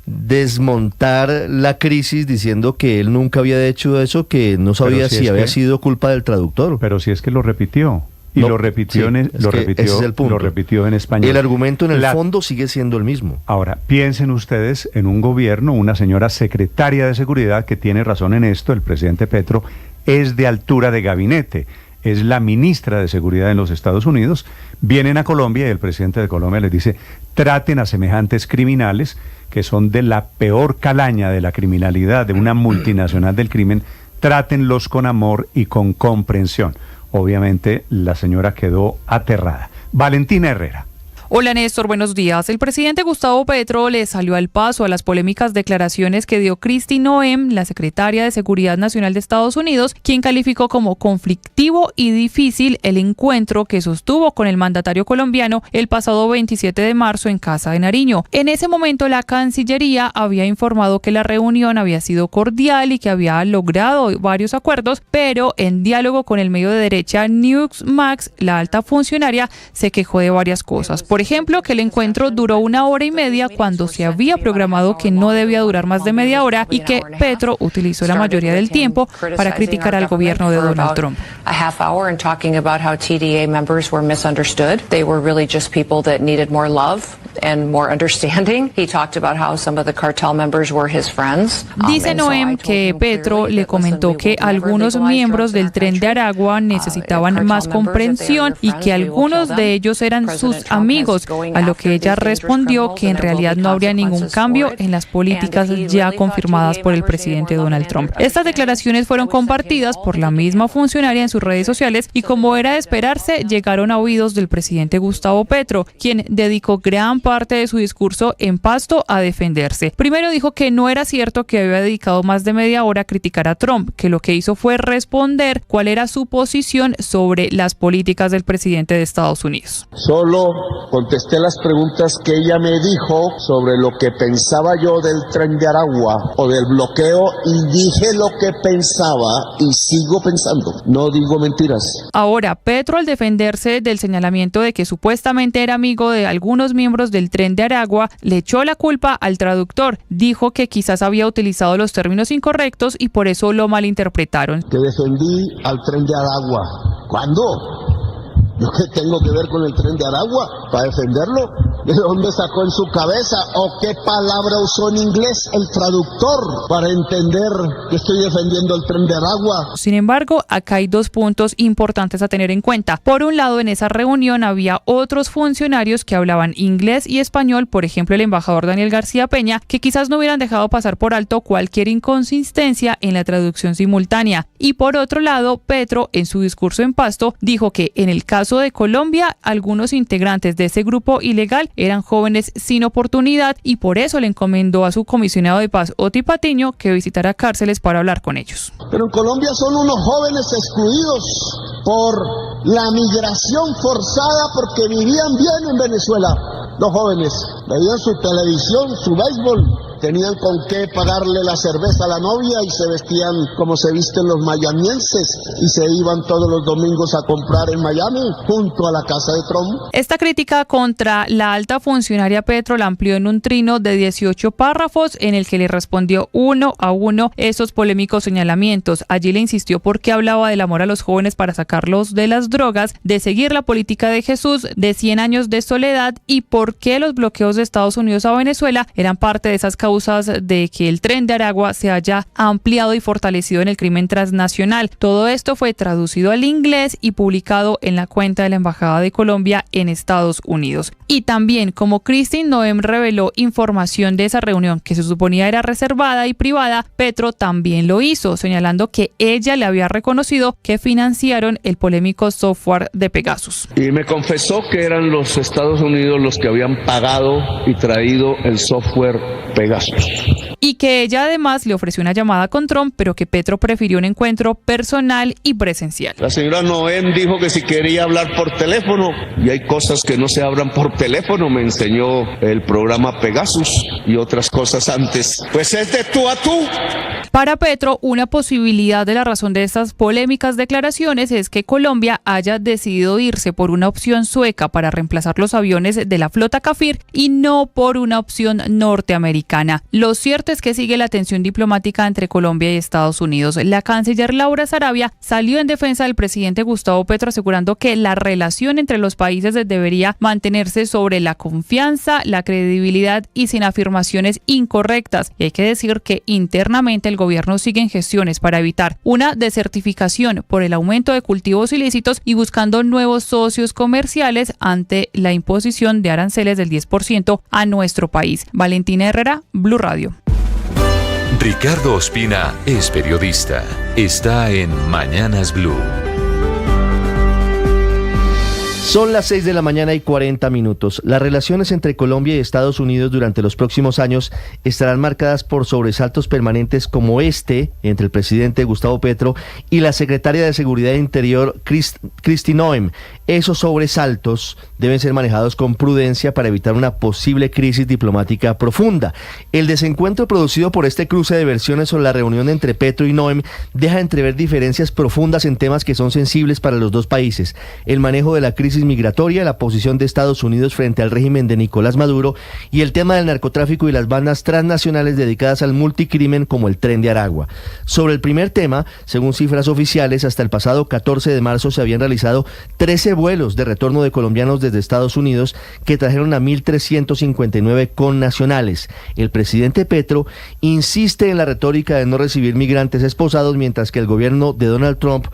desmontar la crisis diciendo que él nunca había hecho eso, que no sabía si había sido culpa del traductor. Pero si es que lo repitió. Y no, lo repitió en español. El argumento en el fondo sigue siendo el mismo. Ahora, piensen ustedes en un gobierno, una señora secretaria de Seguridad que tiene razón en esto, el presidente Petro es de altura de gabinete, es la ministra de Seguridad en los Estados Unidos, vienen a Colombia y el presidente de Colombia les dice, traten a semejantes criminales que son de la peor calaña de la criminalidad, de una multinacional del crimen, trátenlos con amor y con comprensión. Obviamente la señora quedó aterrada. Valentina Herrera. Hola Néstor, buenos días. El presidente Gustavo Petro le salió al paso a las polémicas declaraciones que dio Kristi Noem, la secretaria de Seguridad Nacional de Estados Unidos, quien calificó como conflictivo y difícil el encuentro que sostuvo con el mandatario colombiano el pasado 27 de marzo en Casa de Nariño. En ese momento la Cancillería había informado que la reunión había sido cordial y que había logrado varios acuerdos, pero en diálogo con el medio de derecha Newsmax, la alta funcionaria se quejó de varias cosas. Por ejemplo, que el encuentro duró 1 hora y media cuando se había programado que no debía durar más de media hora y que Petro utilizó la mayoría del tiempo para criticar al gobierno de Donald Trump. A half hour and talking about how TDA members were misunderstood. They were really just people that needed more love and more understanding. He talked about how some of the cartel members were his friends. Dice Noem que Petro le comentó que algunos miembros del Tren de Aragua necesitaban más comprensión y que algunos de ellos eran sus amigos, a lo que ella respondió que en realidad no habría ningún cambio en las políticas ya confirmadas por el presidente Donald Trump. Estas declaraciones fueron compartidas por la misma funcionaria en sus redes sociales y, como era de esperarse, llegaron a oídos del presidente Gustavo Petro, quien dedicó gran parte de su discurso en Pasto a defenderse. Primero dijo que no era cierto que había dedicado más de media hora a criticar a Trump, que lo que hizo fue responder cuál era su posición sobre las políticas del presidente de Estados Unidos. Solo contesté las preguntas que ella me dijo sobre lo que pensaba yo del Tren de Aragua o del bloqueo y dije lo que pensaba y sigo pensando. No digo mentiras. Ahora, Petro, al defenderse del señalamiento de que supuestamente era amigo de algunos miembros del Tren de Aragua, le echó la culpa al traductor. Dijo que quizás había utilizado los términos incorrectos y por eso lo malinterpretaron. Que defendí al Tren de Aragua. ¿Cuándo? ¿Yo qué tengo que ver con el Tren de Aragua para defenderlo? ¿De dónde sacó en su cabeza? ¿O qué palabra usó en inglés el traductor para entender que estoy defendiendo el Tren de Aragua? Sin embargo, acá hay 2 puntos importantes a tener en cuenta. Por un lado, en esa reunión había otros funcionarios que hablaban inglés y español, por ejemplo, el embajador Daniel García Peña, que quizás no hubieran dejado pasar por alto cualquier inconsistencia en la traducción simultánea. Y por otro lado, Petro, en su discurso en Pasto, dijo que en el caso caso de Colombia, algunos integrantes de ese grupo ilegal eran jóvenes sin oportunidad y por eso le encomendó a su comisionado de paz, Oti Patiño, que visitara cárceles para hablar con ellos. Pero en Colombia son unos jóvenes excluidos por la migración forzada porque vivían bien en Venezuela. Los jóvenes veían su televisión, su béisbol, tenían con qué pagarle la cerveza a la novia y se vestían como se visten los mayamienses y se iban todos los domingos a comprar en Miami junto a la casa de Trump. Esta crítica contra la alta funcionaria Petro la amplió en un trino de 18 párrafos en el que le respondió uno a uno esos polémicos señalamientos. Allí le insistió por qué hablaba del amor a los jóvenes para sacarlos de las drogas, de seguir la política de Jesús, de 100 años de soledad y por qué los bloqueos de Estados Unidos a Venezuela eran parte de esas causas de que el Tren de Aragua se haya ampliado y fortalecido en el crimen transnacional. Todo esto fue traducido al inglés y publicado en la cuenta de la Embajada de Colombia en Estados Unidos. Y también, como Kristi Noem reveló información de esa reunión que se suponía era reservada y privada, Petro también lo hizo, señalando que ella le había reconocido que financiaron el polémico software de Pegasus. Y me confesó que eran los Estados Unidos los que habían pagado y traído el software Pegasus. Y que ella además le ofreció una llamada con Trump, pero que Petro prefirió un encuentro personal y presencial. La señora Noem dijo que si quería hablar por teléfono, y hay cosas que no se hablan por teléfono, me enseñó el programa Pegasus y otras cosas antes. Pues es de tú a tú. Para Petro, una posibilidad de la razón de estas polémicas declaraciones es que Colombia haya decidido irse por una opción sueca para reemplazar los aviones de la flota Kafir y no por una opción norteamericana. Lo cierto es que sigue la tensión diplomática entre Colombia y Estados Unidos. La canciller Laura Sarabia salió en defensa del presidente Gustavo Petro asegurando que la relación entre los países debería mantenerse sobre la confianza, la credibilidad y sin afirmaciones incorrectas. Y hay que decir que internamente el gobierno sigue en gestiones para evitar una desertificación por el aumento de cultivos ilícitos y buscando nuevos socios comerciales ante la imposición de aranceles del 10% a nuestro país. Valentina Herrera, Blue Radio. Ricardo Ospina es periodista. Está en Mañanas Blue. Son las 6 de la mañana y 40 minutos. Las relaciones entre Colombia y Estados Unidos durante los próximos años estarán marcadas por sobresaltos permanentes como este entre el presidente Gustavo Petro y la secretaria de Seguridad Interior Kristi Noem. Esos sobresaltos deben ser manejados con prudencia para evitar una posible crisis diplomática profunda. El desencuentro producido por este cruce de versiones sobre la reunión entre Petro y Noem deja entrever diferencias profundas en temas que son sensibles para los dos países: el manejo de la crisis migratoria, la posición de Estados Unidos frente al régimen de Nicolás Maduro y el tema del narcotráfico y las bandas transnacionales dedicadas al multicrimen como el Tren de Aragua. Sobre el primer tema, según cifras oficiales, hasta el pasado 14 de marzo se habían realizado 13 vuelos de retorno de colombianos desde Estados Unidos que trajeron a 1.359 connacionales. El presidente Petro insiste en la retórica de no recibir migrantes esposados, mientras que el gobierno de Donald Trump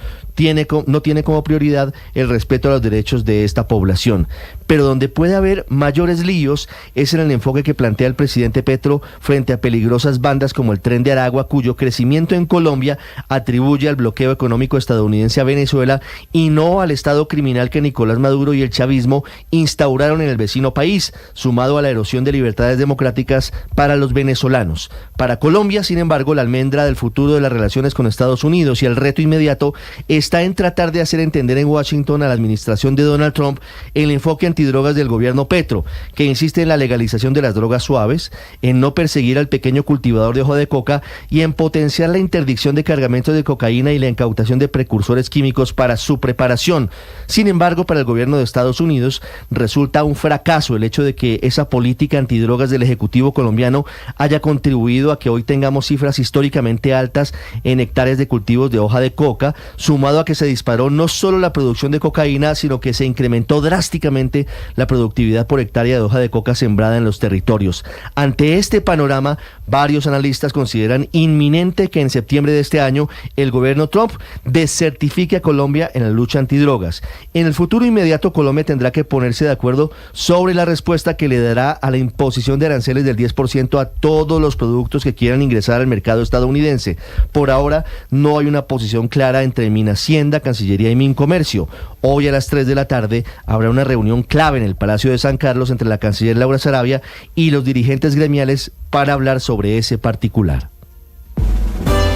no tiene como prioridad el respeto a los derechos de esta población. Pero donde puede haber mayores líos es en el enfoque que plantea el presidente Petro frente a peligrosas bandas como el Tren de Aragua, cuyo crecimiento en Colombia atribuye al bloqueo económico estadounidense a Venezuela y no al estado criminal que Nicolás Maduro y el chavismo instauraron en el vecino país, sumado a la erosión de libertades democráticas para los venezolanos. Para Colombia, sin embargo, la almendra del futuro de las relaciones con Estados Unidos y el reto inmediato está en tratar de hacer entender en Washington a la administración de Donald Trump el enfoque antidrogas del gobierno Petro, que insiste en la legalización de las drogas suaves, en no perseguir al pequeño cultivador de hoja de coca y en potenciar la interdicción de cargamentos de cocaína y la incautación de precursores químicos para su preparación. Sin embargo, para el gobierno de Estados Unidos resulta un fracaso el hecho de que esa política antidrogas del Ejecutivo colombiano haya contribuido a que hoy tengamos cifras históricamente altas en hectáreas de cultivos de hoja de coca, sumado a que se disparó no solo la producción de cocaína, sino que se incrementó drásticamente la productividad por hectárea de hoja de coca sembrada en los territorios. Ante este panorama, varios analistas consideran inminente que en septiembre de este año el gobierno Trump desertifique a Colombia en la lucha antidrogas. En el futuro inmediato, Colombia tendrá que ponerse de acuerdo sobre la respuesta que le dará a la imposición de aranceles del 10% a todos los productos que quieran ingresar al mercado estadounidense. Por ahora, no hay una posición clara entre Minhacienda, Cancillería y Mincomercio. Hoy a las 3 de la tarde tarde habrá una reunión clave en el Palacio de San Carlos entre la canciller Laura Sarabia y los dirigentes gremiales para hablar sobre ese particular.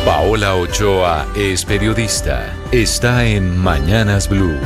Paola Ochoa es periodista. Está en Mañanas Blue.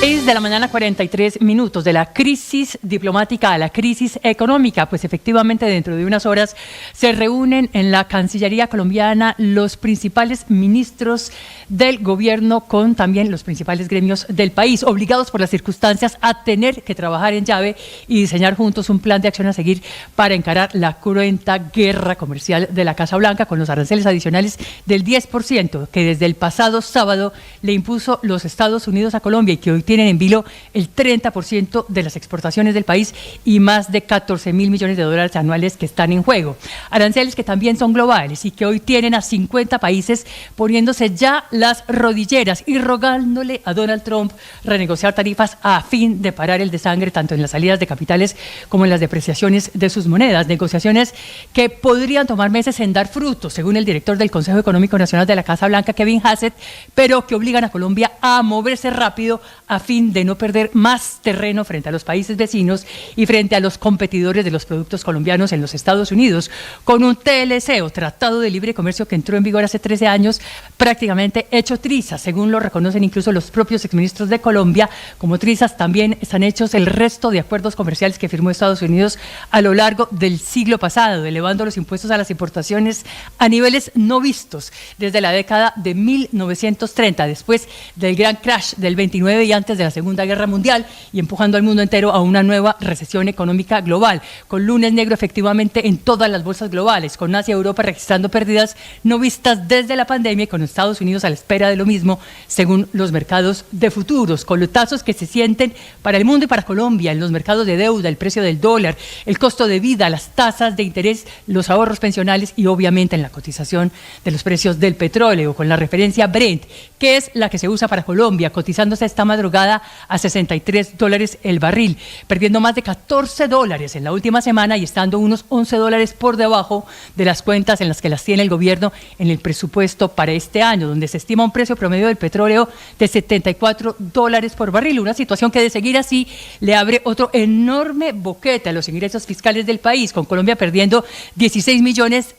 6 de la mañana, 43 minutos, de la crisis diplomática a la crisis económica. Pues efectivamente dentro de unas horas se reúnen en la Cancillería colombiana los principales ministros del gobierno con también los principales gremios del país, obligados por las circunstancias a tener que trabajar en llave y diseñar juntos un plan de acción a seguir para encarar la cruenta guerra comercial de la Casa Blanca con los aranceles adicionales del 10% que desde el pasado sábado le impuso los Estados Unidos a Colombia y que hoy tienen en vilo el 30% de las exportaciones del país y más de 14.000 millones de dólares anuales que están en juego. Aranceles que también son globales y que hoy tienen a 50 países poniéndose ya las rodilleras y rogándole a Donald Trump renegociar tarifas a fin de parar el desangre tanto en las salidas de capitales como en las depreciaciones de sus monedas. Negociaciones que podrían tomar meses en dar frutos, según el director del Consejo Económico Nacional de la Casa Blanca, Kevin Hassett, pero que obligan a Colombia a moverse rápido a fin de no perder más terreno frente a los países vecinos y frente a los competidores de los productos colombianos en los Estados Unidos, con un TLC o Tratado de Libre Comercio que entró en vigor hace 13 años, prácticamente hecho trizas, según lo reconocen incluso los propios exministros de Colombia. Como trizas también están hechos el resto de acuerdos comerciales que firmó Estados Unidos a lo largo del siglo pasado, elevando los impuestos a las importaciones a niveles no vistos desde la década de 1930, después del gran crash del 29 y antes de la Segunda Guerra Mundial, y empujando al mundo entero a una nueva recesión económica global, con lunes negro efectivamente en todas las bolsas globales, con Asia y Europa registrando pérdidas no vistas desde la pandemia y con Estados Unidos a la espera de lo mismo, según los mercados de futuros, con colotazos que se sienten para el mundo y para Colombia en los mercados de deuda, el precio del dólar, el costo de vida, las tasas de interés, los ahorros pensionales y obviamente en la cotización de los precios del petróleo, con la referencia Brent, que es la que se usa para Colombia, cotizándose esta madrugada a $63 el barril, perdiendo más de $14 en la última semana y estando unos $11 por debajo de las cuentas en las que las tiene el gobierno en el presupuesto para este año, donde se estima un precio promedio del petróleo de $74 por barril, una situación que de seguir así le abre otro enorme boquete a los ingresos fiscales del país, con Colombia perdiendo $16 millones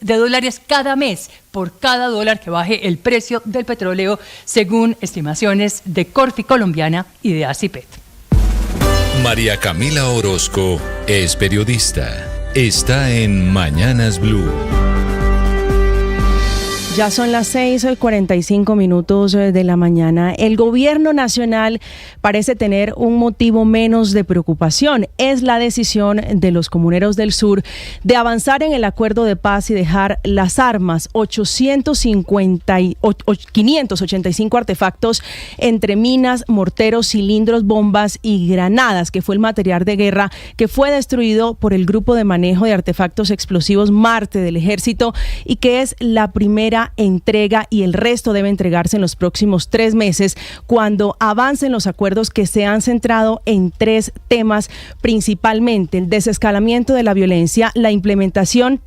cada mes por cada dólar que baje el precio del petróleo, según estimaciones de Corfi Colombiana y de ACIPET. María Camila Orozco es periodista. Está en Mañanas Blue. Ya son las 6:45 de la mañana. El gobierno nacional parece tener un motivo menos de preocupación. Es la decisión de los comuneros del sur de avanzar en el acuerdo de paz y dejar las armas. 585 artefactos entre minas, morteros, cilindros, bombas y granadas, que fue el material de guerra que fue destruido por el Grupo de Manejo de Artefactos Explosivos Marte del Ejército y que es la primera entrega, y el resto debe entregarse en los próximos 3 meses cuando avancen los acuerdos que se han centrado en 3 temas principalmente: el desescalamiento de la violencia, la implementación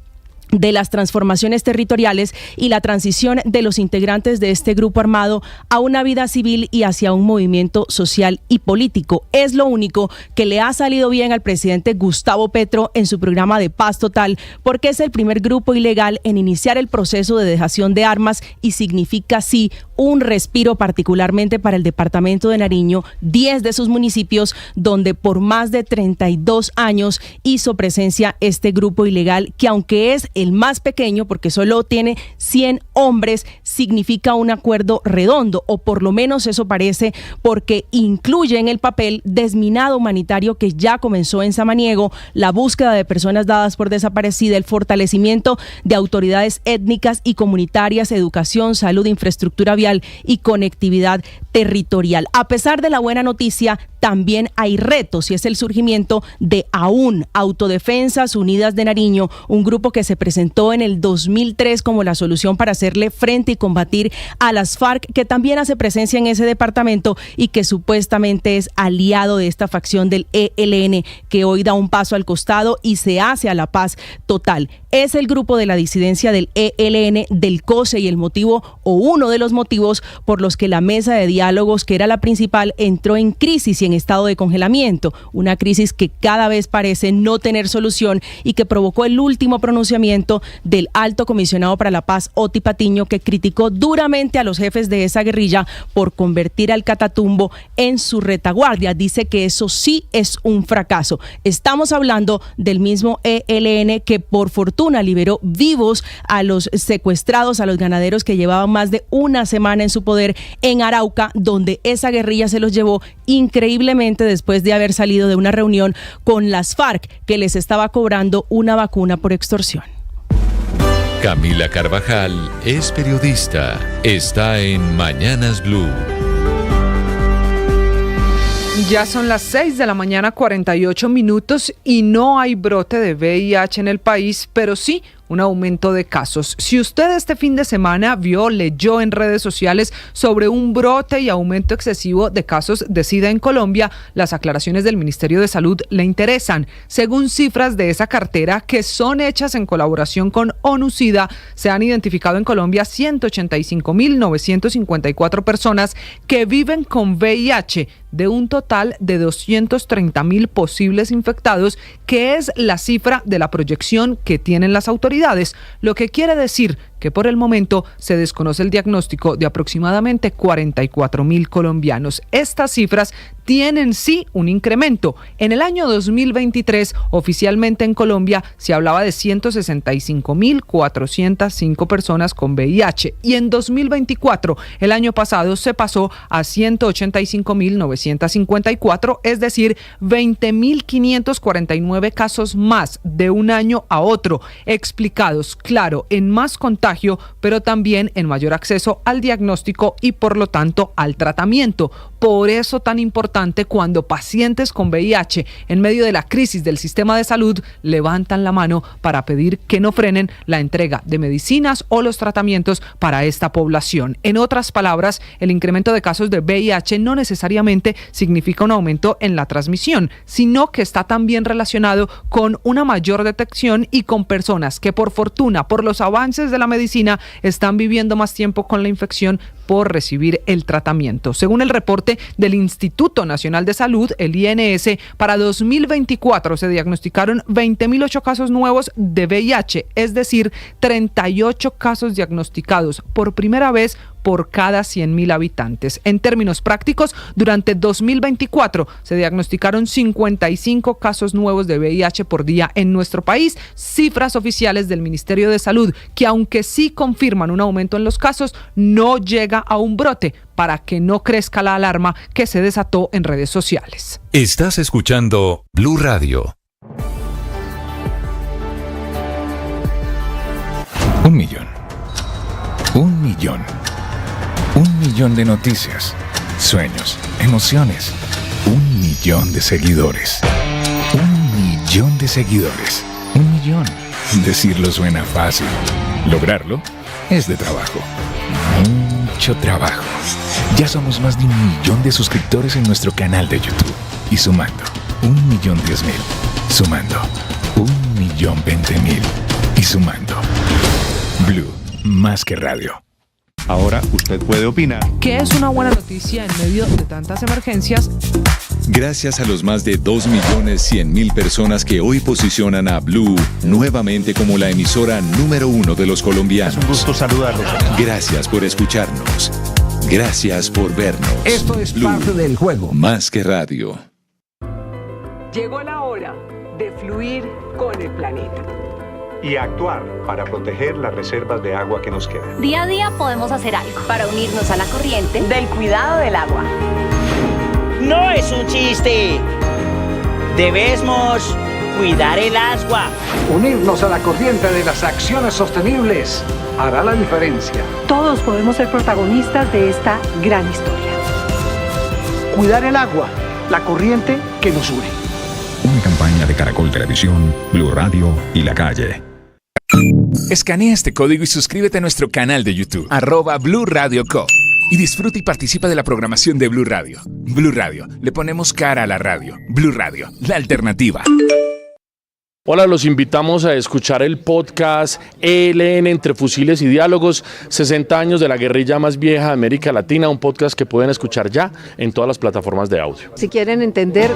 de las transformaciones territoriales y la transición de los integrantes de este grupo armado a una vida civil y hacia un movimiento social y político. Es lo único que le ha salido bien al presidente Gustavo Petro en su programa de paz total, porque es el primer grupo ilegal en iniciar el proceso de dejación de armas y significa sí un respiro, particularmente para el departamento de Nariño, 10 de sus municipios donde por más de 32 años hizo presencia este grupo ilegal, que aunque es el más pequeño porque solo tiene 100 hombres, significa un acuerdo redondo, o por lo menos eso parece, porque incluye en el papel desminado humanitario que ya comenzó en Samaniego, la búsqueda de personas dadas por desaparecida, el fortalecimiento de autoridades étnicas y comunitarias, educación, salud, infraestructura vial y conectividad territorial. A pesar de la buena noticia, también hay retos, y es el surgimiento de AUN, Autodefensas Unidas de Nariño, un grupo que se presentó en el 2003 como la solución para hacerle frente y combatir a las FARC, que también hace presencia en ese departamento y que supuestamente es aliado de esta facción del ELN, que hoy da un paso al costado y se hace a la paz total. Es el grupo de la disidencia del ELN, del COSE, y el motivo, o uno de los motivos, por los que la mesa de diálogos, que era la principal, entró en crisis y en estado de congelamiento. Una crisis que cada vez parece no tener solución y que provocó el último pronunciamiento del Alto Comisionado para la Paz, Oti Patiño, que criticó duramente a los jefes de esa guerrilla por convertir al Catatumbo en su retaguardia. Dice que eso sí es un fracaso. Estamos hablando del mismo ELN que por fortuna liberó vivos a los secuestrados, a los ganaderos que llevaban más de una semana en su poder en Arauca, donde esa guerrilla se los llevó increíblemente después de haber salido de una reunión con las FARC, que les estaba cobrando una vacuna por extorsión. Camila Carvajal es periodista. Está en Mañanas Blue. Ya son las 6 de la mañana, 48 minutos, y no hay brote de VIH en el país, pero sí un aumento de casos. Si usted este fin de semana leyó en redes sociales sobre un brote y aumento excesivo de casos de SIDA en Colombia, las aclaraciones del Ministerio de Salud le interesan. Según cifras de esa cartera, que son hechas en colaboración con ONU-SIDA, se han identificado en Colombia 185.954 personas que viven con VIH, de un total de 230.000 posibles infectados, que es la cifra de la proyección que tienen las autoridades, lo que quiere decir que por el momento se desconoce el diagnóstico de aproximadamente 44.000 colombianos. Estas cifras tienen sí un incremento. En el año 2023, oficialmente en Colombia, se hablaba de 165.405 personas con VIH, y en 2024, el año pasado, se pasó a 185.954, es decir, 20.549 casos más de un año a otro, explicados, claro, en más contagio, pero también en mayor acceso al diagnóstico y por lo tanto al tratamiento. Por eso tan importante cuando pacientes con VIH en medio de la crisis del sistema de salud levantan la mano para pedir que no frenen la entrega de medicinas o los tratamientos para esta población. En otras palabras, el incremento de casos de VIH no necesariamente significa un aumento en la transmisión, sino que está también relacionado con una mayor detección y con personas que por fortuna, por los avances de la medicina, están viviendo más tiempo con la infección por recibir el tratamiento. Según el reporte del Instituto Nacional de Salud, el INS, para 2024 se diagnosticaron 20.008 casos nuevos de VIH, es decir, 38 casos diagnosticados por primera vez por cada 100.000 habitantes. En términos prácticos, durante 2024 se diagnosticaron 55 casos nuevos de VIH por día en nuestro país, cifras oficiales del Ministerio de Salud, que aunque sí confirman un aumento en los casos, no llega a un brote, para que no crezca la alarma que se desató en redes sociales. Estás escuchando Blue Radio. 1 millón. 1 millón. 1 millón de noticias, sueños, emociones. 1 millón de seguidores. 1 millón de seguidores. 1 millón. Decirlo suena fácil. Lograrlo es de trabajo. Mucho trabajo. Ya somos más de 1 millón de suscriptores en nuestro canal de YouTube. Y sumando, 1.010.000. Sumando, 1.020.000. Y sumando. Blue, más que radio. Ahora usted puede opinar. ¿Qué es una buena noticia en medio de tantas emergencias? Gracias a los más de 2.100.000 personas que hoy posicionan a Blue nuevamente como la emisora número 1 de los colombianos. Es un gusto saludarlos. Gracias por escucharnos. Gracias por vernos. Esto es Blue, parte del juego. más que radio. Llegó la hora de fluir con el planeta. Y actuar para proteger las reservas de agua que nos quedan. Día a día podemos hacer algo para unirnos a la corriente del cuidado del agua. No es un chiste. Debemos cuidar el agua. Unirnos a la corriente de las acciones sostenibles hará la diferencia. Todos podemos ser protagonistas de esta gran historia. Cuidar el agua la corriente que nos une. Una campaña de Caracol Televisión, Blue Radio y La Calle. Escanea este código y suscríbete a nuestro canal de YouTube, @Blue Radio Co. Y disfruta y participa de la programación de Blue Radio. Blue Radio, le ponemos cara a la radio. Blue Radio, la alternativa. Hola, los invitamos a escuchar el podcast ELN Entre Fusiles y Diálogos, 60 años de la guerrilla más vieja de América Latina, un podcast que pueden escuchar ya en todas las plataformas de audio. Si quieren entender...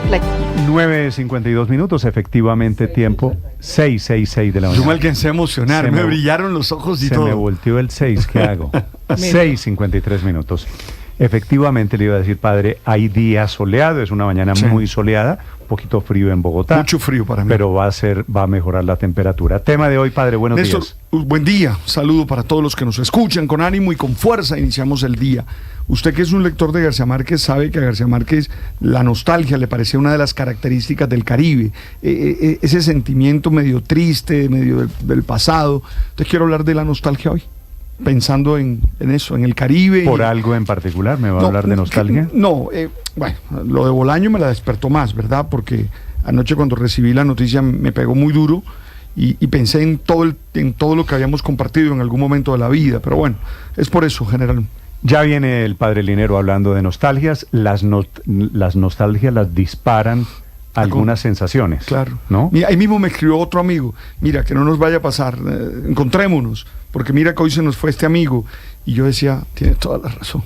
9:52 minutos, efectivamente tiempo 6:66 de la mañana. Yo me alcancé a emocionar, me brillaron los ojos y todo. Se me volteó el 6, ¿qué hago? 6:53 minutos. Efectivamente, le iba a decir, padre, hay día soleado, es una mañana muy soleada, un poquito frío en Bogotá. Mucho frío para mí. Pero va a mejorar la temperatura. Tema de hoy, padre, buenos Néstor, días. Buen día, saludo para todos los que nos escuchan, con ánimo y con fuerza iniciamos el día. Usted que es un lector de García Márquez sabe que a García Márquez la nostalgia le parecía una de las características del Caribe, ese sentimiento medio triste, medio del pasado. Entonces quiero hablar de la nostalgia hoy. Pensando en eso, en el Caribe. ¿Por algo en particular me va a hablar de nostalgia? Bueno, lo de Bolaño me la despertó más, ¿verdad? Porque anoche cuando recibí la noticia me pegó muy duro y pensé en todo lo que habíamos compartido en algún momento de la vida, pero bueno, es por eso, general. Ya viene el padre Linero hablando de nostalgias, las nostalgias las disparan algunas sensaciones. Claro. ¿No? Mira, ahí mismo me escribió otro amigo, mira, que no nos vaya a pasar, encontrémonos, porque mira que hoy se nos fue este amigo. Y yo decía, tiene toda la razón.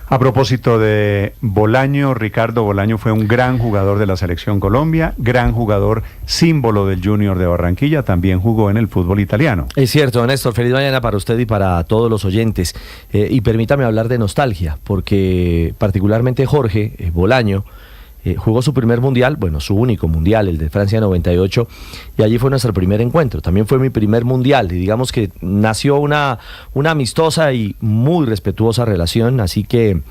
A propósito de Bolaño, Ricardo Bolaño fue un gran jugador de la Selección Colombia, gran jugador, símbolo del Junior de Barranquilla, también jugó en el fútbol italiano. Es cierto, Néstor, feliz mañana para usted y para todos los oyentes. Y permítame hablar de nostalgia, porque particularmente Jorge Bolaño jugó su primer mundial, bueno, su único mundial, el de Francia 98, y allí fue nuestro primer encuentro. También fue mi primer mundial, y digamos que nació una amistosa y muy respetuosa relación, así que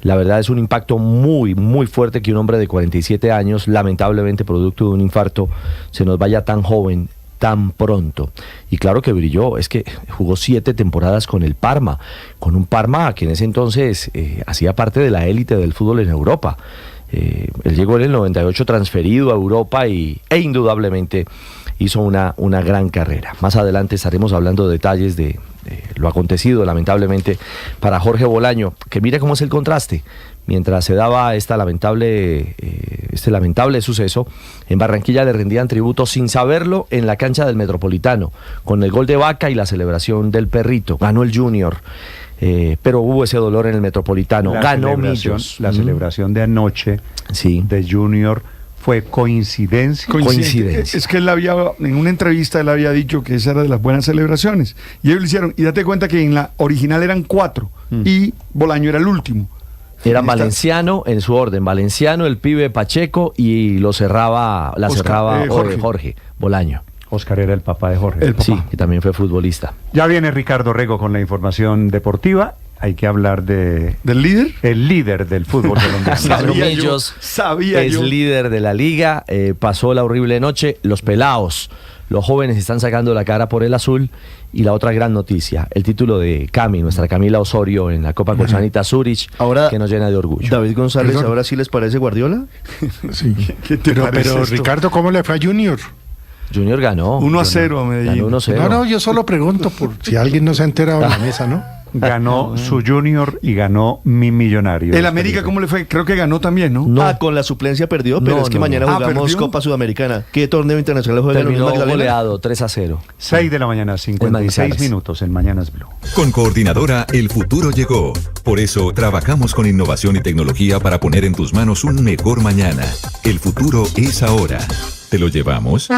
la verdad es un impacto muy, muy fuerte que un hombre de 47 años, lamentablemente producto de un infarto, se nos vaya tan joven, tan pronto. Y claro que brilló, es que jugó 7 temporadas con el Parma, con un Parma que en ese entonces hacía parte de la élite del fútbol en Europa. Él llegó en el 98 transferido a Europa e indudablemente hizo una gran carrera. Más adelante estaremos hablando de detalles de lo acontecido lamentablemente para Jorge Bolaño, que mire cómo es el contraste. Mientras se daba este lamentable suceso, en Barranquilla le rendían tributo sin saberlo en la cancha del Metropolitano, con el gol de Vaca y la celebración del perrito. Ganó el Junior. Pero hubo ese dolor en el Metropolitano. Ganó Millos. La celebración de anoche de Junior fue coincidencia. Es que él en una entrevista él había dicho que esa era de las buenas celebraciones. Y ellos lo hicieron. Y date cuenta que en la original eran 4 y Bolaño era el último. Eran Valenciano en su orden. Valenciano, el pibe Pacheco y cerraba Jorge Bolaño. Oscar era el papá de Jorge. Sí, y también fue futbolista. Ya viene Ricardo Rego con la información deportiva. Hay que hablar ¿del líder? El líder del fútbol colombiano. Sabía yo. Líder de la liga, pasó la horrible noche. Los pelaos, los jóvenes están sacando la cara por el azul. Y la otra gran noticia, el título de Cami, nuestra Camila Osorio en la Copa Colsanita Zurich, que nos llena de orgullo. David González, ¿ahora sí les parece Guardiola? Sí. Pero Ricardo, ¿cómo le fue a Junior? Junior ganó 1-0 a Medellín. Ganó 1-0. No, yo solo pregunto por si alguien no se ha enterado en la mesa, ¿no? Ganó su Junior y ganó mi Millonario. ¿El América cómo le fue? Creo que ganó también, ¿no? Con la suplencia perdió, pero es que mañana jugamos Copa Sudamericana. ¿Qué torneo internacional juega el Magdalena? Goleado 3-0. 6 de la mañana, 56 minutos en Mañanas Blue. Con Coordinadora, el futuro llegó. Por eso, trabajamos con innovación y tecnología para poner en tus manos un mejor mañana. El futuro es ahora. ¿Te lo llevamos?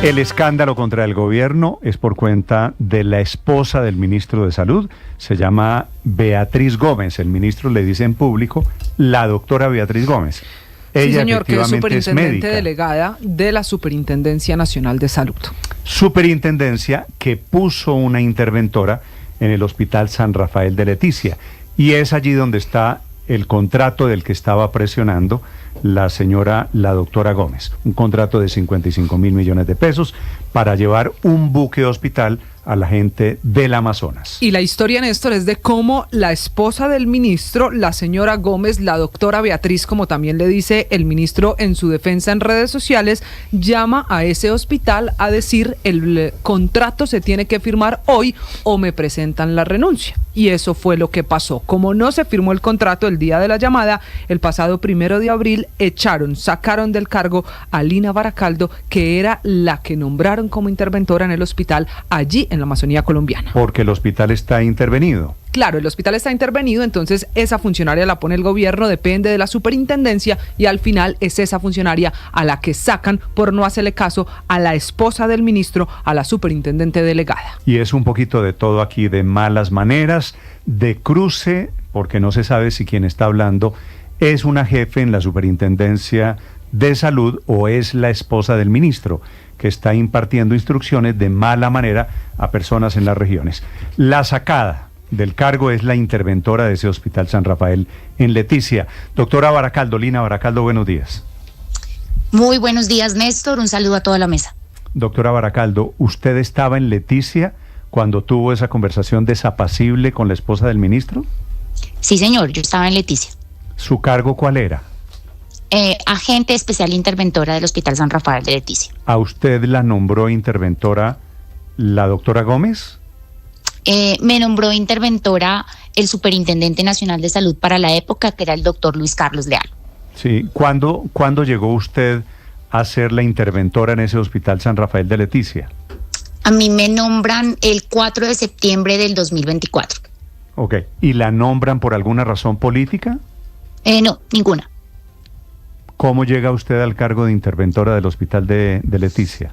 El escándalo contra el gobierno es por cuenta de la esposa del ministro de Salud. Se llama Beatriz Gómez. El ministro le dice en público, la doctora Beatriz Gómez. Ella, sí, señor, que es superintendente médica, delegada de la Superintendencia Nacional de Salud. Superintendencia que puso una interventora en el Hospital San Rafael de Leticia. Y es allí donde está el contrato del que estaba presionando la doctora Gómez. Un contrato de 55.000 millones de pesos para llevar un buque hospital a la gente del Amazonas. Y la historia, Néstor, es de cómo la esposa del ministro, la señora Gómez, la doctora Beatriz, como también le dice el ministro en su defensa en redes sociales, llama a ese hospital a decir el contrato se tiene que firmar hoy o me presentan la renuncia. Y eso fue lo que pasó. Como no se firmó el contrato el día de la llamada, el pasado 1 de abril sacaron del cargo a Lina Baracaldo, que era la que nombraron como interventora en el hospital allí en la Amazonía colombiana. Porque el hospital está intervenido. Claro, el hospital está intervenido, entonces esa funcionaria la pone el gobierno, depende de la superintendencia y al final es esa funcionaria a la que sacan por no hacerle caso a la esposa del ministro, a la superintendente delegada. Y es un poquito de todo aquí, de malas maneras, de cruce, porque no se sabe si quien está hablando es una jefe en la superintendencia de salud o es la esposa del ministro, que está impartiendo instrucciones de mala manera a personas en las regiones. La sacada del cargo es la interventora de ese Hospital San Rafael en Leticia. Doctora Baracaldo, Lina Baracaldo, buenos días. Muy buenos días, Néstor. Un saludo a toda la mesa. Doctora Baracaldo, ¿usted estaba en Leticia cuando tuvo esa conversación desapacible con la esposa del ministro? Sí, señor, yo estaba en Leticia. ¿Su cargo cuál era? Agente especial interventora del Hospital San Rafael de Leticia. ¿A usted la nombró interventora la doctora Gómez? Me nombró interventora el Superintendente Nacional de Salud para la época, que era el doctor Luis Carlos Leal. Sí, ¿cuándo llegó usted a ser la interventora en ese Hospital San Rafael de Leticia? A mí me nombran el 4 de septiembre del 2024. Ok, ¿y la nombran por alguna razón política? No, ninguna. ¿Cómo llega usted al cargo de interventora del Hospital de Leticia?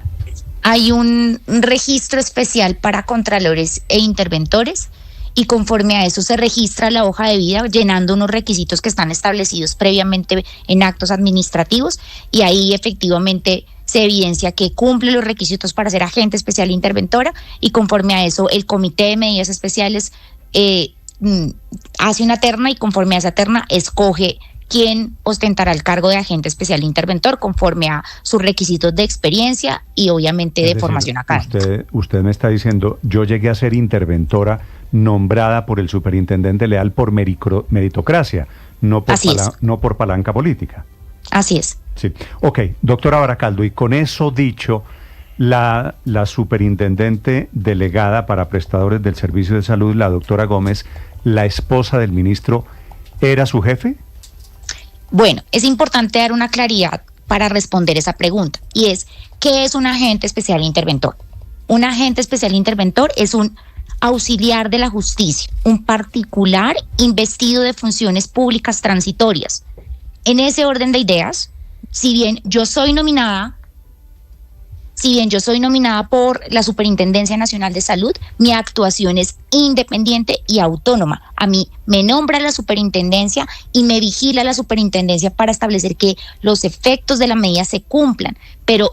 Hay un registro especial para contralores e interventores y conforme a eso se registra la hoja de vida llenando unos requisitos que están establecidos previamente en actos administrativos y ahí efectivamente se evidencia que cumple los requisitos para ser agente especial interventora y conforme a eso el Comité de Medidas Especiales hace una terna y conforme a esa terna escoge quién ostentará el cargo de agente especial interventor conforme a sus requisitos de experiencia y obviamente de formación académica. Usted me está diciendo, yo llegué a ser interventora nombrada por el superintendente Leal por meritocracia, no por palanca política. Así es. Sí. Ok, doctora Baracaldo, y con eso dicho, la superintendente delegada para prestadores del servicio de salud, la doctora Gómez, la esposa del ministro, ¿era su jefe? Bueno, es importante dar una claridad para responder esa pregunta y es, ¿qué es un agente especial interventor? Un agente especial interventor es un auxiliar de la justicia, un particular investido de funciones públicas transitorias. En ese orden de ideas, si bien yo soy nominada por la Superintendencia Nacional de Salud, mi actuación es independiente y autónoma. A mí me nombra la superintendencia y me vigila la superintendencia para establecer que los efectos de la medida se cumplan, pero